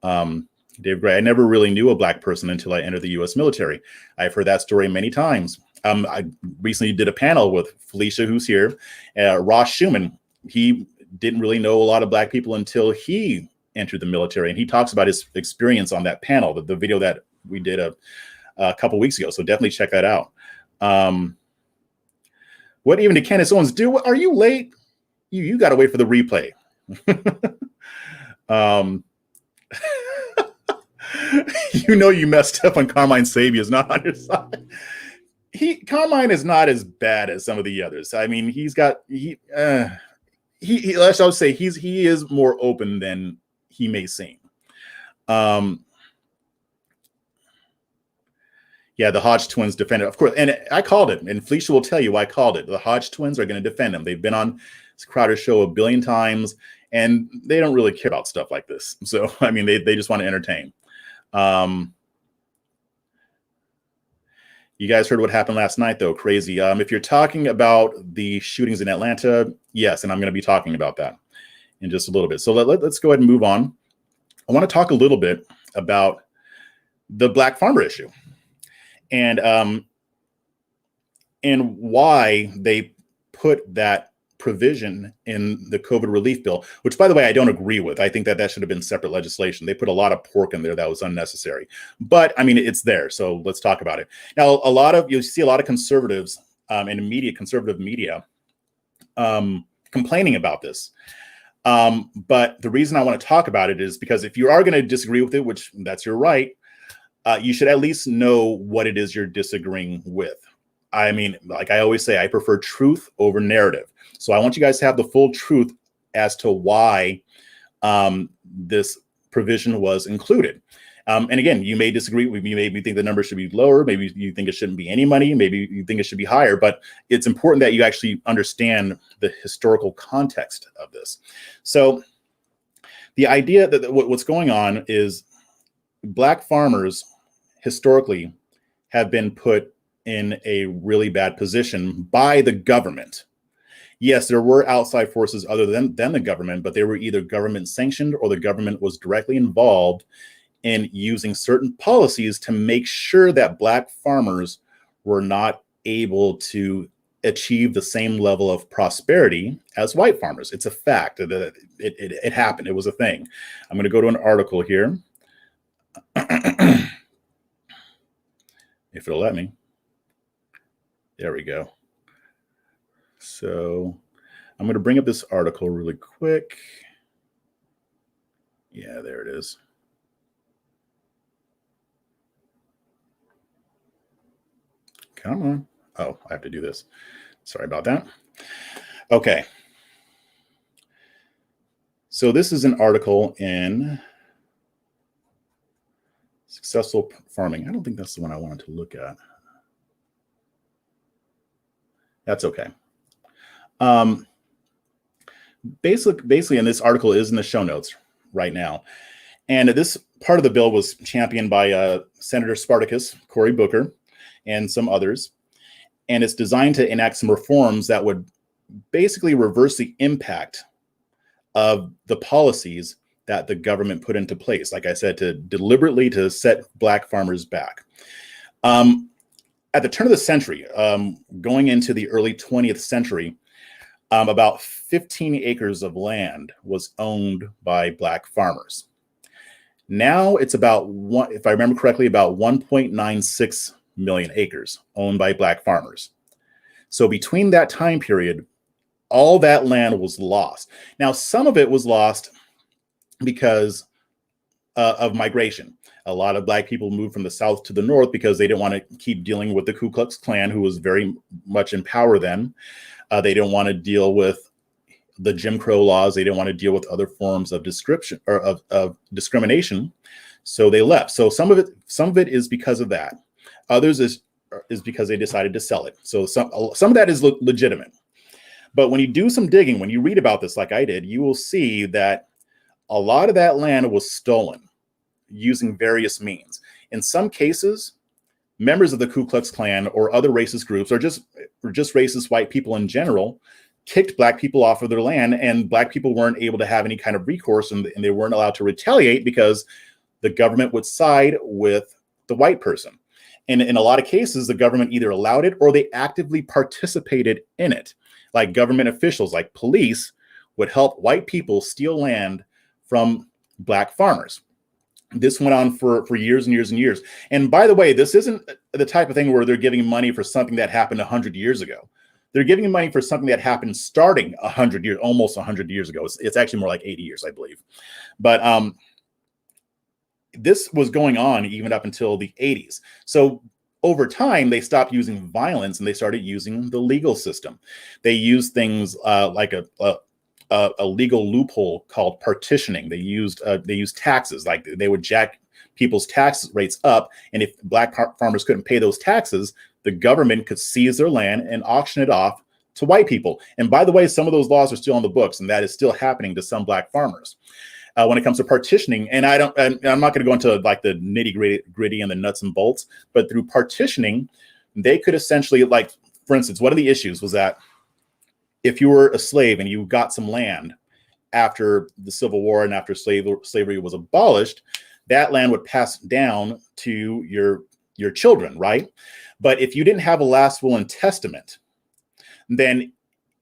Dave Gray, I never really knew a black person until I entered the U.S. military. I've heard that story many times. I recently did a panel with Felicia, who's here. Ross Schumann, he didn't really know a lot of black people until he entered the military. And he talks about his experience on that panel, the video that we did a couple weeks ago. So definitely check that out. What even did Candace Owens do? Are you late? You got to wait for the replay. You messed up when Carmine Sabia's not on your side. Carmine is not as bad as some of the others. I mean, he is more open than he may seem. Yeah, the Hodge twins defended, of course, and I called it, and Felicia will tell you I called it. The Hodge twins are going to defend him. They've been on Crowder's show a billion times, and they don't really care about stuff like this. So, I mean, they just want to entertain. You guys heard what happened last night, though. Crazy. If you're talking about the shootings in Atlanta, yes, and I'm going to be talking about that in just a little bit. So let's go ahead and move on. I want to talk a little bit about the black farmer issue and why they put that provision in the COVID relief bill, which, by the way, I don't agree with. I think that should have been separate legislation. They put a lot of pork in there that was unnecessary. But, I mean, it's there. So let's talk about it. Now, you'll see a lot of conservatives in conservative media complaining about this. But the reason I want to talk about it is because if you are going to disagree with it, which that's your right, you should at least know what it is you're disagreeing with. I mean, like I always say, I prefer truth over narrative. So I want you guys to have the full truth as to why this provision was included. And again, you may disagree with me. You maybe think the number should be lower. Maybe you think it shouldn't be any money. Maybe you think it should be higher. But it's important that you actually understand the historical context of this. So the idea that what's going on is Black farmers historically have been put in a really bad position by the government. Yes, there were outside forces other than the government, but they were either government sanctioned or the government was directly involved in using certain policies to make sure that Black farmers were not able to achieve the same level of prosperity as white farmers. It's a fact that it happened. It was a thing. I'm going to go to an article here. If it'll let me. There we go. So I'm going to bring up this article really quick. Yeah, there it is. Come on. Oh, I have to do this. Sorry about that. Okay. So this is an article in Successful Farming. I don't think that's the one I wanted to look at. That's okay. Basically, and this article is in the show notes right now. And this part of the bill was championed by Senator Spartacus, Cory Booker, and some others. And it's designed to enact some reforms that would basically reverse the impact of the policies that the government put into place. Like I said, to deliberately to set Black farmers back. At the turn of the century, going into the early 20th century, about 15 acres of land was owned by Black farmers. Now it's about if I remember correctly, about 1.96 million acres owned by Black farmers. So between that time period, all that land was lost. Now, some of it was lost because of migration. A lot of Black people moved from the South to the North because they didn't want to keep dealing with the Ku Klux Klan, who was very much in power then. They didn't want to deal with the Jim Crow laws. They didn't want to deal with other forms of description or of discrimination. So they left. So some of it is because of that. Others is because they decided to sell it. So some of that is legitimate. But when you do some digging, when you read about this like I did, you will see that a lot of that land was stolen using various means. In some cases, members of the Ku Klux Klan or other racist groups or just racist white people in general kicked Black people off of their land, and Black people weren't able to have any kind of recourse, and they weren't allowed to retaliate because the government would side with the white person. And in a lot of cases, the government either allowed it or they actively participated in it. Like government officials, like police, would help white people steal land from Black farmers. This went on for years and years and years. And by the way, this isn't the type of thing where they're giving money for something that happened 100 years ago. They're giving money for something that happened starting 100 years, almost 100 years ago. It's actually more like 80 years, I believe. But this was going on even up until the 80s. So over time, they stopped using violence and they started using the legal system. They used things like a legal loophole called partitioning. They used taxes, like they would jack people's tax rates up. And if Black farmers couldn't pay those taxes, the government could seize their land and auction it off to white people. And by the way, some of those laws are still on the books, and that is still happening to some Black farmers. When it comes to partitioning, and I'm not going to go into like the nitty gritty and the nuts and bolts, but through partitioning, they could essentially, like, for instance, one of the issues was that if you were a slave and you got some land after the Civil War and after slavery was abolished, that land would pass down to your children, right? But if you didn't have a last will and testament, then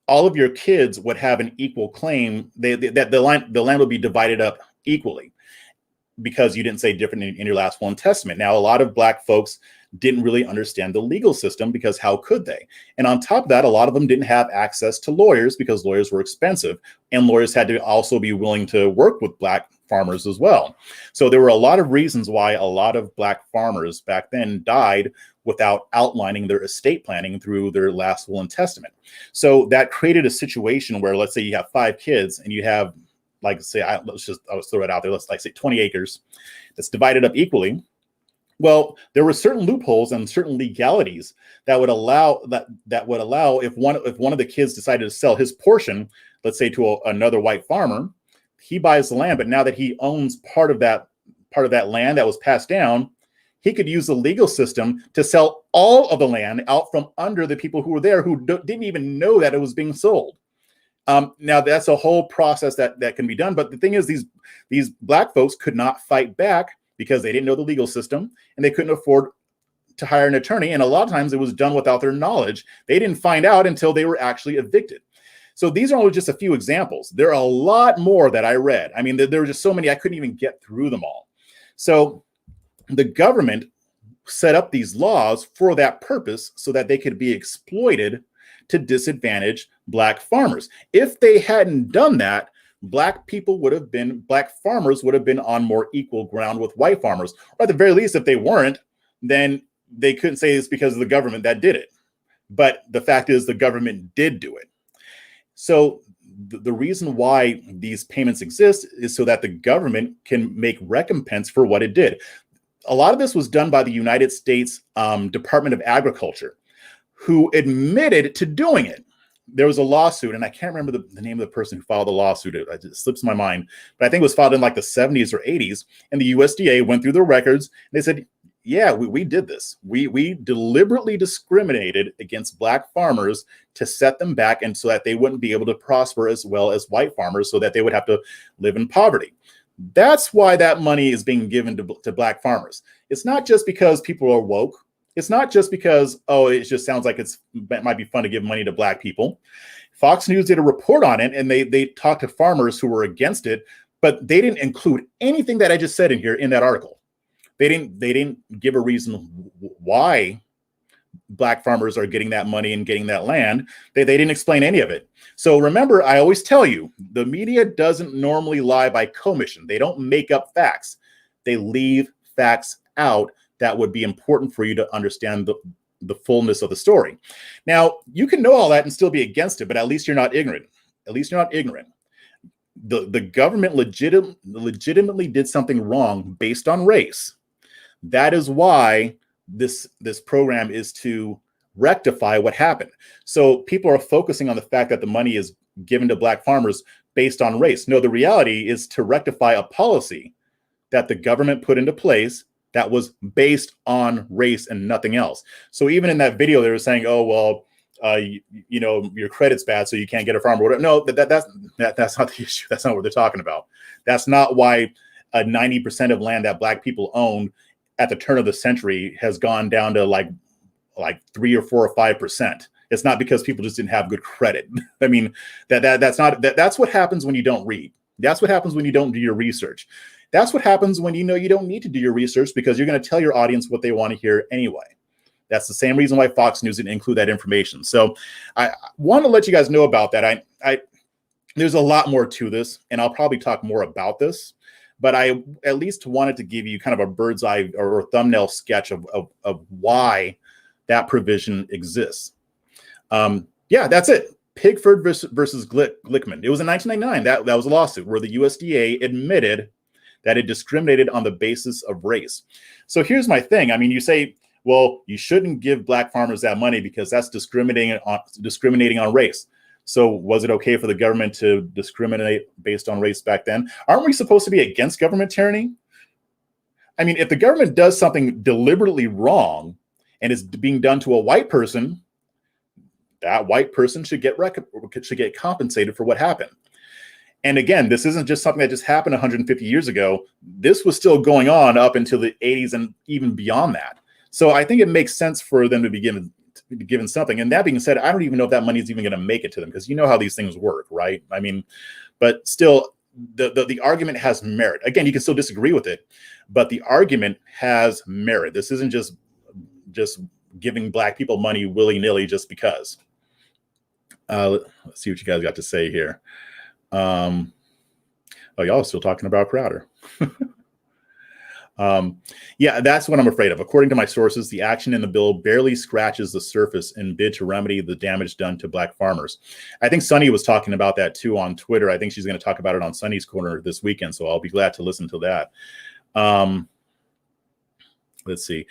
all of your kids would have an equal claim. That the land would be divided up equally because you didn't say different in your last will and testament. Now, a lot of Black folks didn't really understand the legal system because how could they? And on top of that, a lot of them didn't have access to lawyers because lawyers were expensive, and lawyers had to also be willing to work with Black farmers as well. So there were a lot of reasons why a lot of Black farmers back then died without outlining their estate planning through their last will and testament. So that created a situation where, let's say you have 5 kids and you have like say, let's throw it out there. Let's like say 20 acres that's divided up equally. Well, there were certain loopholes and certain legalities that would allow if one of the kids decided to sell his portion, let's say to another white farmer, he buys the land, but now that he owns part of that land that was passed down, he could use the legal system to sell all of the land out from under the people who were there who didn't even know that it was being sold. Now that's a whole process that can be done. But the thing is, these black folks could not fight back because they didn't know the legal system and they couldn't afford to hire an attorney. And a lot of times it was done without their knowledge. They didn't find out until they were actually evicted. So these are only just a few examples. There are a lot more that I read. I mean, there were just so many, I couldn't even get through them all. So the government set up these laws for that purpose so that they could be exploited to disadvantage black farmers. If they hadn't done that, black farmers would have been on more equal ground with white farmers. Or at the very least, if they weren't, then they couldn't say it's because of the government that did it. But the fact is the government did do it. So the reason why these payments exist is so that the government can make recompense for what it did. A lot of this was done by the United States Department of Agriculture, who admitted to doing it. There was a lawsuit, and I can't remember the name of the person who filed the lawsuit. It just slips my mind. But I think it was filed in like the 70s or 80s. And the USDA went through the records. And they said, yeah, we did this. We deliberately discriminated against black farmers to set them back and so that they wouldn't be able to prosper as well as white farmers, so that they would have to live in poverty. That's why that money is being given to black farmers. It's not just because people are woke. It's not just because, it just sounds like it might be fun to give money to black people. Fox News did a report on it, and they talked to farmers who were against it, but they didn't include anything that I just said in here in that article. They didn't give a reason why black farmers are getting that money and getting that land. They didn't explain any of it. So remember, I always tell you, the media doesn't normally lie by commission. They don't make up facts. They leave facts out that would be important for you to understand the fullness of the story. Now, you can know all that and still be against it, but at least you're not ignorant. At least you're not ignorant. The government legitimately did something wrong based on race. That is why this program is to rectify what happened. So people are focusing on the fact that the money is given to black farmers based on race. No, the reality is to rectify a policy that the government put into place that was based on race and nothing else. So even in that video, they were saying, your credit's bad, so you can't get a farm or whatever. No, that's not the issue. That's not what they're talking about. That's not why 90% of land that black people owned at the turn of the century has gone down to like 3 or 4 or 5%. It's not because people just didn't have good credit. I mean, that's what happens when you don't read. That's what happens when you don't do your research. That's what happens when you know you don't need to do your research, because you're going to tell your audience what they want to hear anyway. That's the same reason why Fox News didn't include that information. So I want to let you guys know about that. There's a lot more to this, and I'll probably talk more about this, but I at least wanted to give you kind of a bird's eye or thumbnail sketch of why that provision exists. That's it. Pigford versus Glickman. It was in 1999. That was a lawsuit where the USDA admitted that it discriminated on the basis of race. So here's my thing. I mean, you say, well, you shouldn't give black farmers that money because that's discriminating on race. So was it okay for the government to discriminate based on race back then? Aren't we supposed to be against government tyranny? I mean, if the government does something deliberately wrong and is being done to a white person, that white person should get compensated for what happened. And again, this isn't just something that just happened 150 years ago. This was still going on up until the 80s and even beyond that. So I think it makes sense for them to be given something. And that being said, I don't even know if that money is even going to make it to them, because you know how these things work, right? I mean, but still, the argument has merit. Again, you can still disagree with it, but the argument has merit. This isn't just giving black people money willy-nilly just because. Let's see what you guys got to say here. Y'all are still talking about Crowder. Yeah, that's what I'm afraid of. According to my sources, the action in the bill barely scratches the surface in bid to remedy the damage done to black farmers. I think Sunny was talking about that too on Twitter. I think she's going to talk about it on Sunny's Corner this weekend, so I'll be glad to listen to that. Let's see.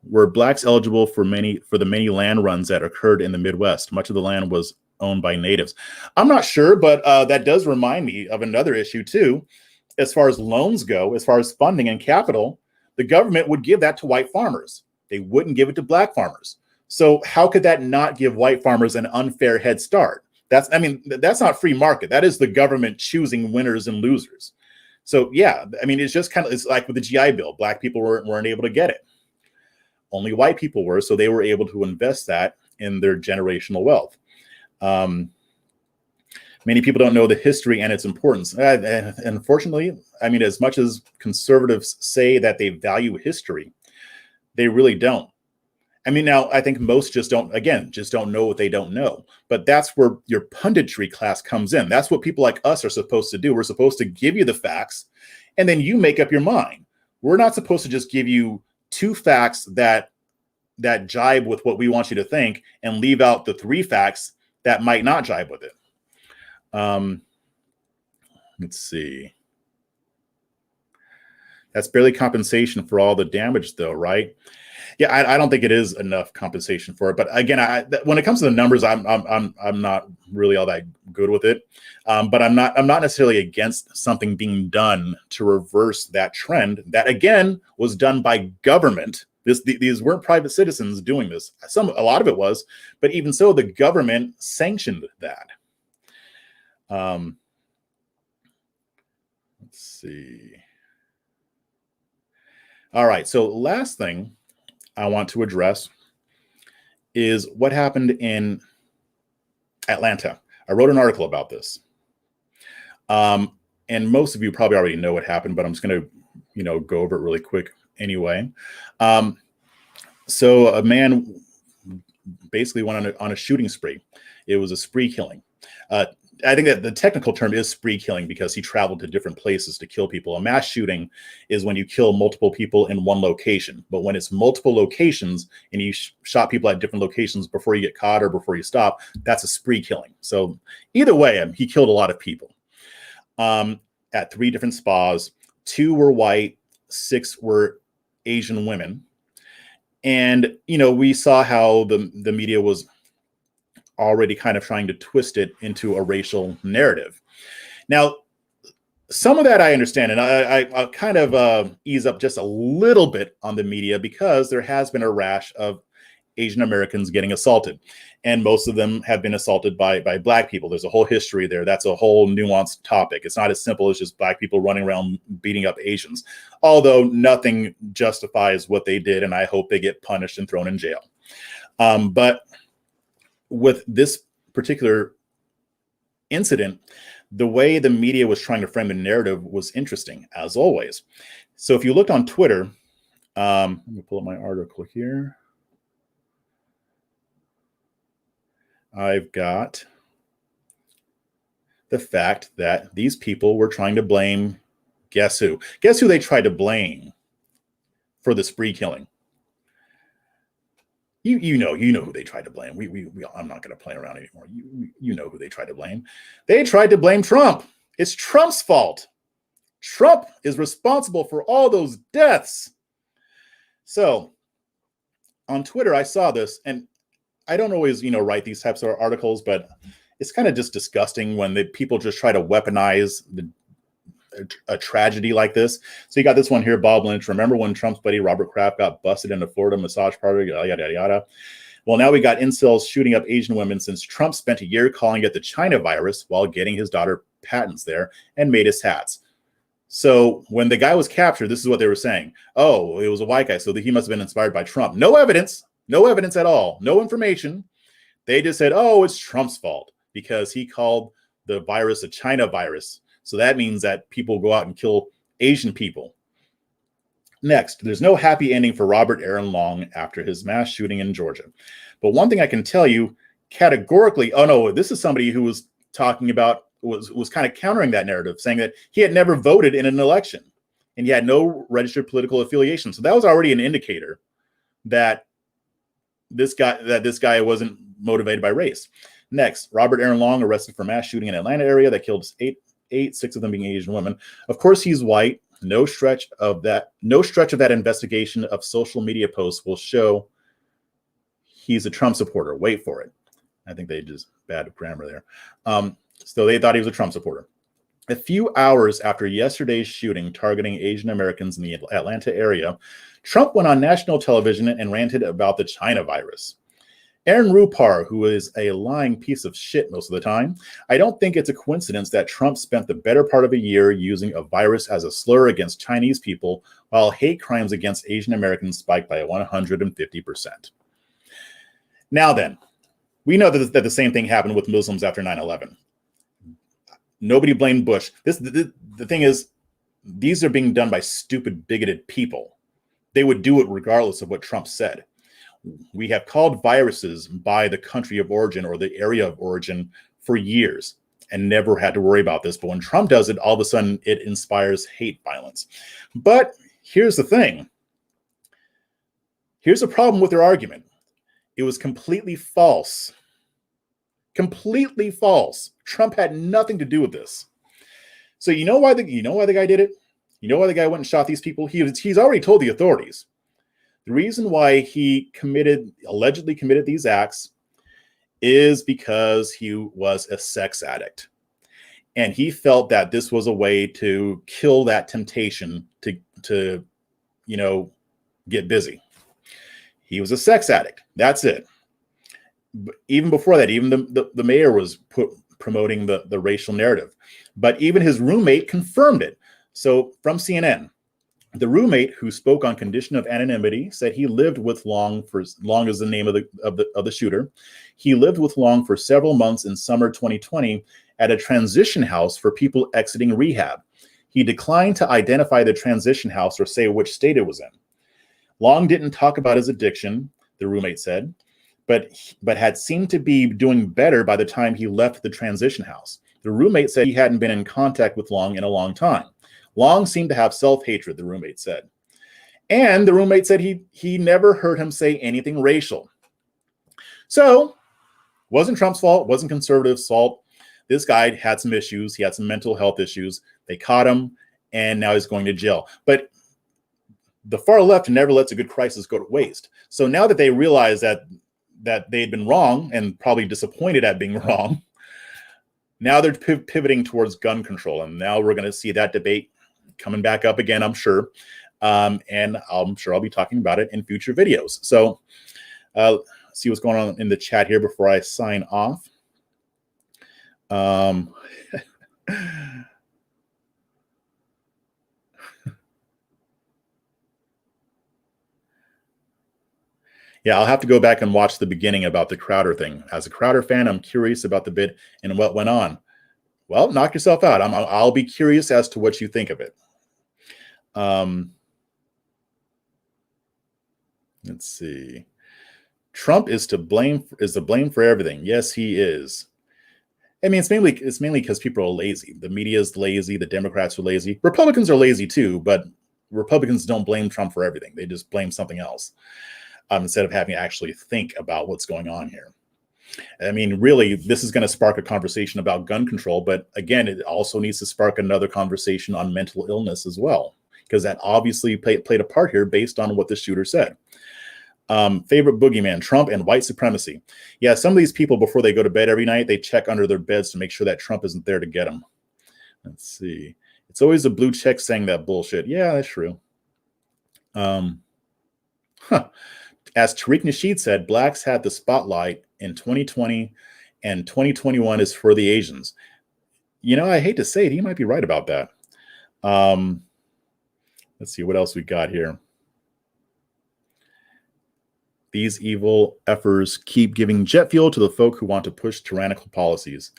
Were blacks eligible for the many land runs that occurred in the Midwest? Much of the land was owned by natives. I'm not sure, but that does remind me of another issue too. As far as loans go, as far as funding and capital, the government would give that to white farmers. They wouldn't give it to black farmers. So how could that not give white farmers an unfair head start? That's not free market. That is the government choosing winners and losers. So yeah, I mean, it's like with the GI Bill. Black people weren't able to get it. Only white people were, so they were able to invest that in their generational wealth. Many people don't know the history and its importance. And unfortunately, I mean, as much as conservatives say that they value history, they really don't. I mean, now I think most just don't know what they don't know. But that's where your punditry class comes in. That's what people like us are supposed to do. We're supposed to give you the facts, and then you make up your mind. We're not supposed to just give you two facts that jibe with what we want you to think and leave out the three facts that might not jibe with it. Let's see. That's barely compensation for all the damage, though, right? Yeah, I don't think it is enough compensation for it. But again, when it comes to the numbers, I'm not really all that good with it. But I'm not necessarily against something being done to reverse that trend. That again was done by government. These weren't private citizens doing this. A lot of it was, but even so, the government sanctioned that. Let's see. All right. So last thing I want to address is what happened in Atlanta. I wrote an article about this. And most of you probably already know what happened, but I'm just going to, go over it really quick anyway. So a man basically went on a shooting spree. It was a spree killing. I think that the technical term is spree killing because he traveled to different places to kill people. A mass shooting is when you kill multiple people in one location. But when it's multiple locations and you shot people at different locations before you get caught or before you stop, that's a spree killing. So either way, he killed a lot of people at 3 different spas. 2 were white, 6 were Asian women. And, we saw how the media was already kind of trying to twist it into a racial narrative. Now, some of that I understand, and I kind of ease up just a little bit on the media because there has been a rash of Asian Americans getting assaulted, and most of them have been assaulted by black people. There's a whole history there. That's a whole nuanced topic. It's not as simple as just black people running around beating up Asians, although nothing justifies what they did, and I hope they get punished and thrown in jail. But with this particular incident, the way the media was trying to frame the narrative was interesting, as always. So if you looked on Twitter, let me pull up my article here. I've got the fact that these people were trying to blame, guess who? Guess who they tried to blame for the spree killing? You know who they tried to blame. I'm not going to play around anymore. You know who they tried to blame. They tried to blame Trump. It's Trump's fault. Trump is responsible for all those deaths. So on Twitter, I saw this, and I don't always, write these types of articles, but it's kind of just disgusting when people just try to weaponize a tragedy like this. So you got this one here, Bob Lynch. Remember when Trump's buddy Robert Kraft got busted in a Florida massage parlor, yada, yada, yada. Well, now we got incels shooting up Asian women since Trump spent a year calling it the China virus while getting his daughter patents there and made his hats. So when the guy was captured, this is what they were saying. Oh, it was a white guy, so he must have been inspired by Trump. No evidence at all. No information. They just said, oh, it's Trump's fault because he called the virus a China virus. So that means that people go out and kill Asian people. Next, there's no happy ending for Robert Aaron Long after his mass shooting in Georgia. But one thing I can tell you categorically, oh no, this is somebody who was talking about, was kind of countering that narrative, saying that he had never voted in an election. and he had no registered political affiliation. So that was already an indicator that this guy wasn't motivated by race. Next, Robert Aaron Long arrested for mass shooting in Atlanta area that killed six of them being Asian women. Of course, he's white. No stretch of that investigation of social media posts will show he's a Trump supporter. Wait for it. I think they just bad grammar there. So they thought he was a Trump supporter. A few hours after yesterday's shooting targeting Asian Americans in the Atlanta area, Trump went on national television and ranted about the China virus. Aaron Rupar, who is a lying piece of shit most of the time, I don't think it's a coincidence that Trump spent the better part of a year using a virus as a slur against Chinese people, while hate crimes against Asian Americans spiked by 150%. Now then, we know that the same thing happened with Muslims after 9/11. Nobody blamed Bush. The thing is, these are being done by stupid, bigoted people. They would do it regardless of what Trump said. We have called viruses by the country of origin or the area of origin for years and never had to worry about this. But when Trump does it, all of a sudden it inspires hate violence. But here's the thing. Here's a problem with their argument. It was completely false. Completely false. Trump had nothing to do with this. So you know why the guy did it? You know why the guy went and shot these people? He's already told the authorities. The reason why he allegedly committed these acts is because he was a sex addict. And he felt that this was a way to kill that temptation to get busy. He was a sex addict. That's it. But even before that, even the mayor was promoting the racial narrative. But even his roommate confirmed it. So from CNN, the roommate who spoke on condition of anonymity said he lived with Long Long is the name of the shooter. He lived with Long for several months in summer 2020 at a transition house for people exiting rehab. He declined to identify the transition house or say which state it was in. Long didn't talk about his addiction, the roommate said, but had seemed to be doing better by the time he left the transition house. The roommate said he hadn't been in contact with Long in a long time. Long seemed to have self-hatred, the roommate said. And the roommate said he never heard him say anything racial. So, wasn't Trump's fault, wasn't conservatives' fault. This guy had some issues. He had some mental health issues. They caught him, and now he's going to jail. But the far left never lets a good crisis go to waste. So now that they realize that they'd been wrong and probably disappointed at being wrong, now they're pivoting towards gun control. And now we're going to see that debate coming back up again, I'm sure. And I'm sure I'll be talking about it in future videos. So see what's going on in the chat here before I sign off. Yeah, I'll have to go back and watch the beginning about the Crowder thing. As a Crowder fan, I'm curious about the bit and what went on. Well, knock yourself out. I'll be curious as to what you think of it. Let's see. Trump is to blame for everything. Yes, he is. I mean, it's mainly because people are lazy. The media is lazy. The Democrats are lazy. Republicans are lazy too, but Republicans don't blame Trump for everything. They just blame something else instead of having to actually think about what's going on here. I mean, really, this is going to spark a conversation about gun control, but again, it also needs to spark another conversation on mental illness as well, because that obviously played a part here based on what the shooter said. Favorite boogeyman, Trump and white supremacy. Yeah, some of these people, before they go to bed every night, they check under their beds to make sure that Trump isn't there to get them. Let's see. It's always the blue check saying that bullshit. Yeah, that's true. As Tariq Nasheed said, blacks had the spotlight in 2020 and 2021 is for the Asians. You know, I hate to say it, he might be right about that. Let's see what else we got here. These evil effers keep giving jet fuel to the folk who want to push tyrannical policies.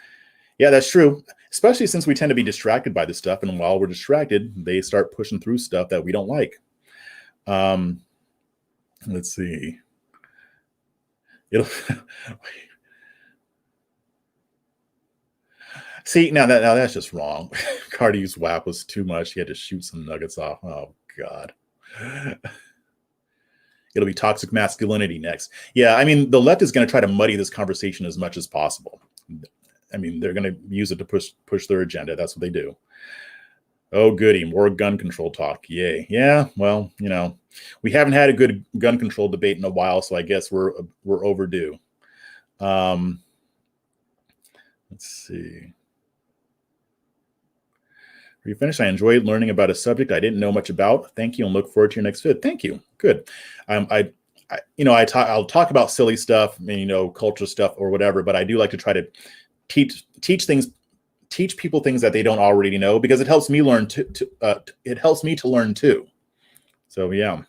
Yeah, that's true, especially since we tend to be distracted by this stuff. And while we're distracted, they start pushing through stuff that we don't like. Let's see. See, now that's just wrong. Cardi's WAP was too much. He had to shoot some nuggets off. Oh God. It'll be toxic masculinity next. Yeah, I mean, the left is going to try to muddy this conversation as much as possible. I mean, they're going to use it to push their agenda. That's what they do. Oh, goody, more gun control talk. Yay. Yeah, well, you know, we haven't had a good gun control debate in a while, so I guess we're overdue. Let's see. Are you finished? I enjoyed learning about a subject I didn't know much about. Thank you, and look forward to your next vid. Thank you. Good. I'll talk about silly stuff, you know, culture stuff or whatever, but I do like to try to teach people things that they don't already know, because it helps me learn it helps me to learn too. So yeah.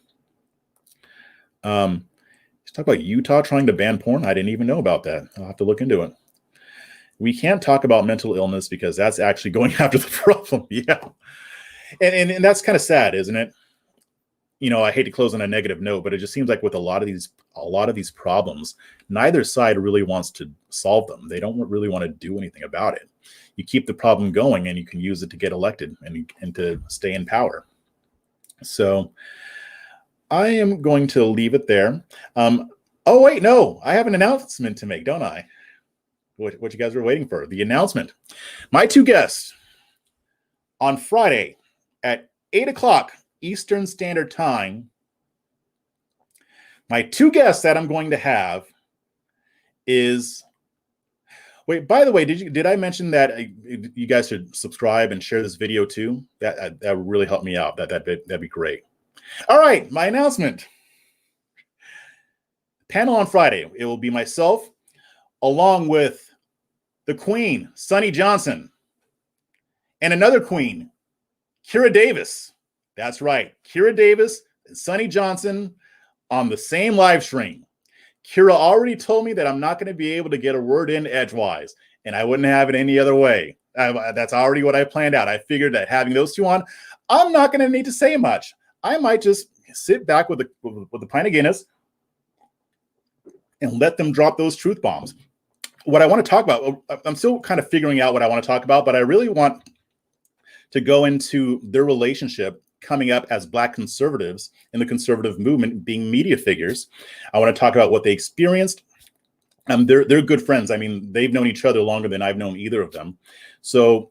Let's talk about Utah trying to ban porn. I didn't even know about that. I'll have to look into it. We can't talk about mental illness because that's actually going after the problem. Yeah. And that's kind of sad, isn't it? You know, I hate to close on a negative note, but it just seems like with a lot of these problems, neither side really wants to solve them. They don't really want to do anything about it. You keep the problem going and you can use it to get elected and to stay in power. So I am going to leave it there. Oh, wait, no, I have an announcement to make, don't I? What you guys were waiting for, the announcement. My two guests on Friday at 8 o'clock Eastern Standard Time. My two guests that I'm going to have is, wait, by the way, did I mention that you guys should subscribe and share this video too? That would really help me out. That'd be great. All right, my announcement. Panel on Friday. It will be myself, along with the Queen, Sunny Johnson, and another Queen, Kira Davis. That's right, Kira Davis and Sunny Johnson on the same live stream. Kira already told me that I'm not going to be able to get a word in edgewise, and I wouldn't have it any other way. That's already what I planned out. I figured that having those two on, I'm not going to need to say much. I might just sit back with a pint of Guinness and let them drop those truth bombs. What I want to talk about, I'm still kind of figuring out what I want to talk about, but I really want to go into their relationship coming up as Black conservatives in the conservative movement, being media figures. I want to talk about what they experienced. They're good friends. I mean, they've known each other longer than I've known either of them. So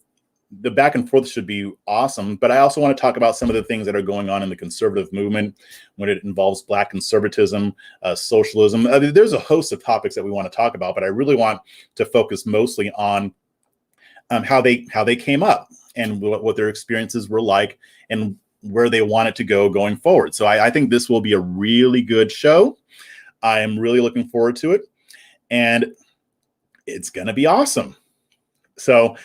the back and forth should be awesome. But I also want to talk about some of the things that are going on in the conservative movement when it involves Black conservatism, socialism. There's a host of topics that we want to talk about, but I really want to focus mostly on how they came up and what their experiences were like and where they want it to go going forward. So I think this will be a really good show. I am really looking forward to it, and it's going to be awesome. So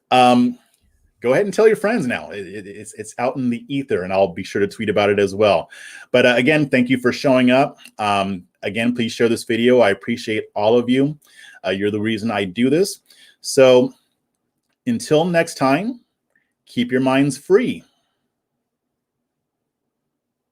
go ahead and tell your friends now. It's out in the ether, and I'll be sure to tweet about it as well. But again, thank you for showing up. Again, please share this video. I appreciate all of you. You're the reason I do this. So until next time, keep your minds free.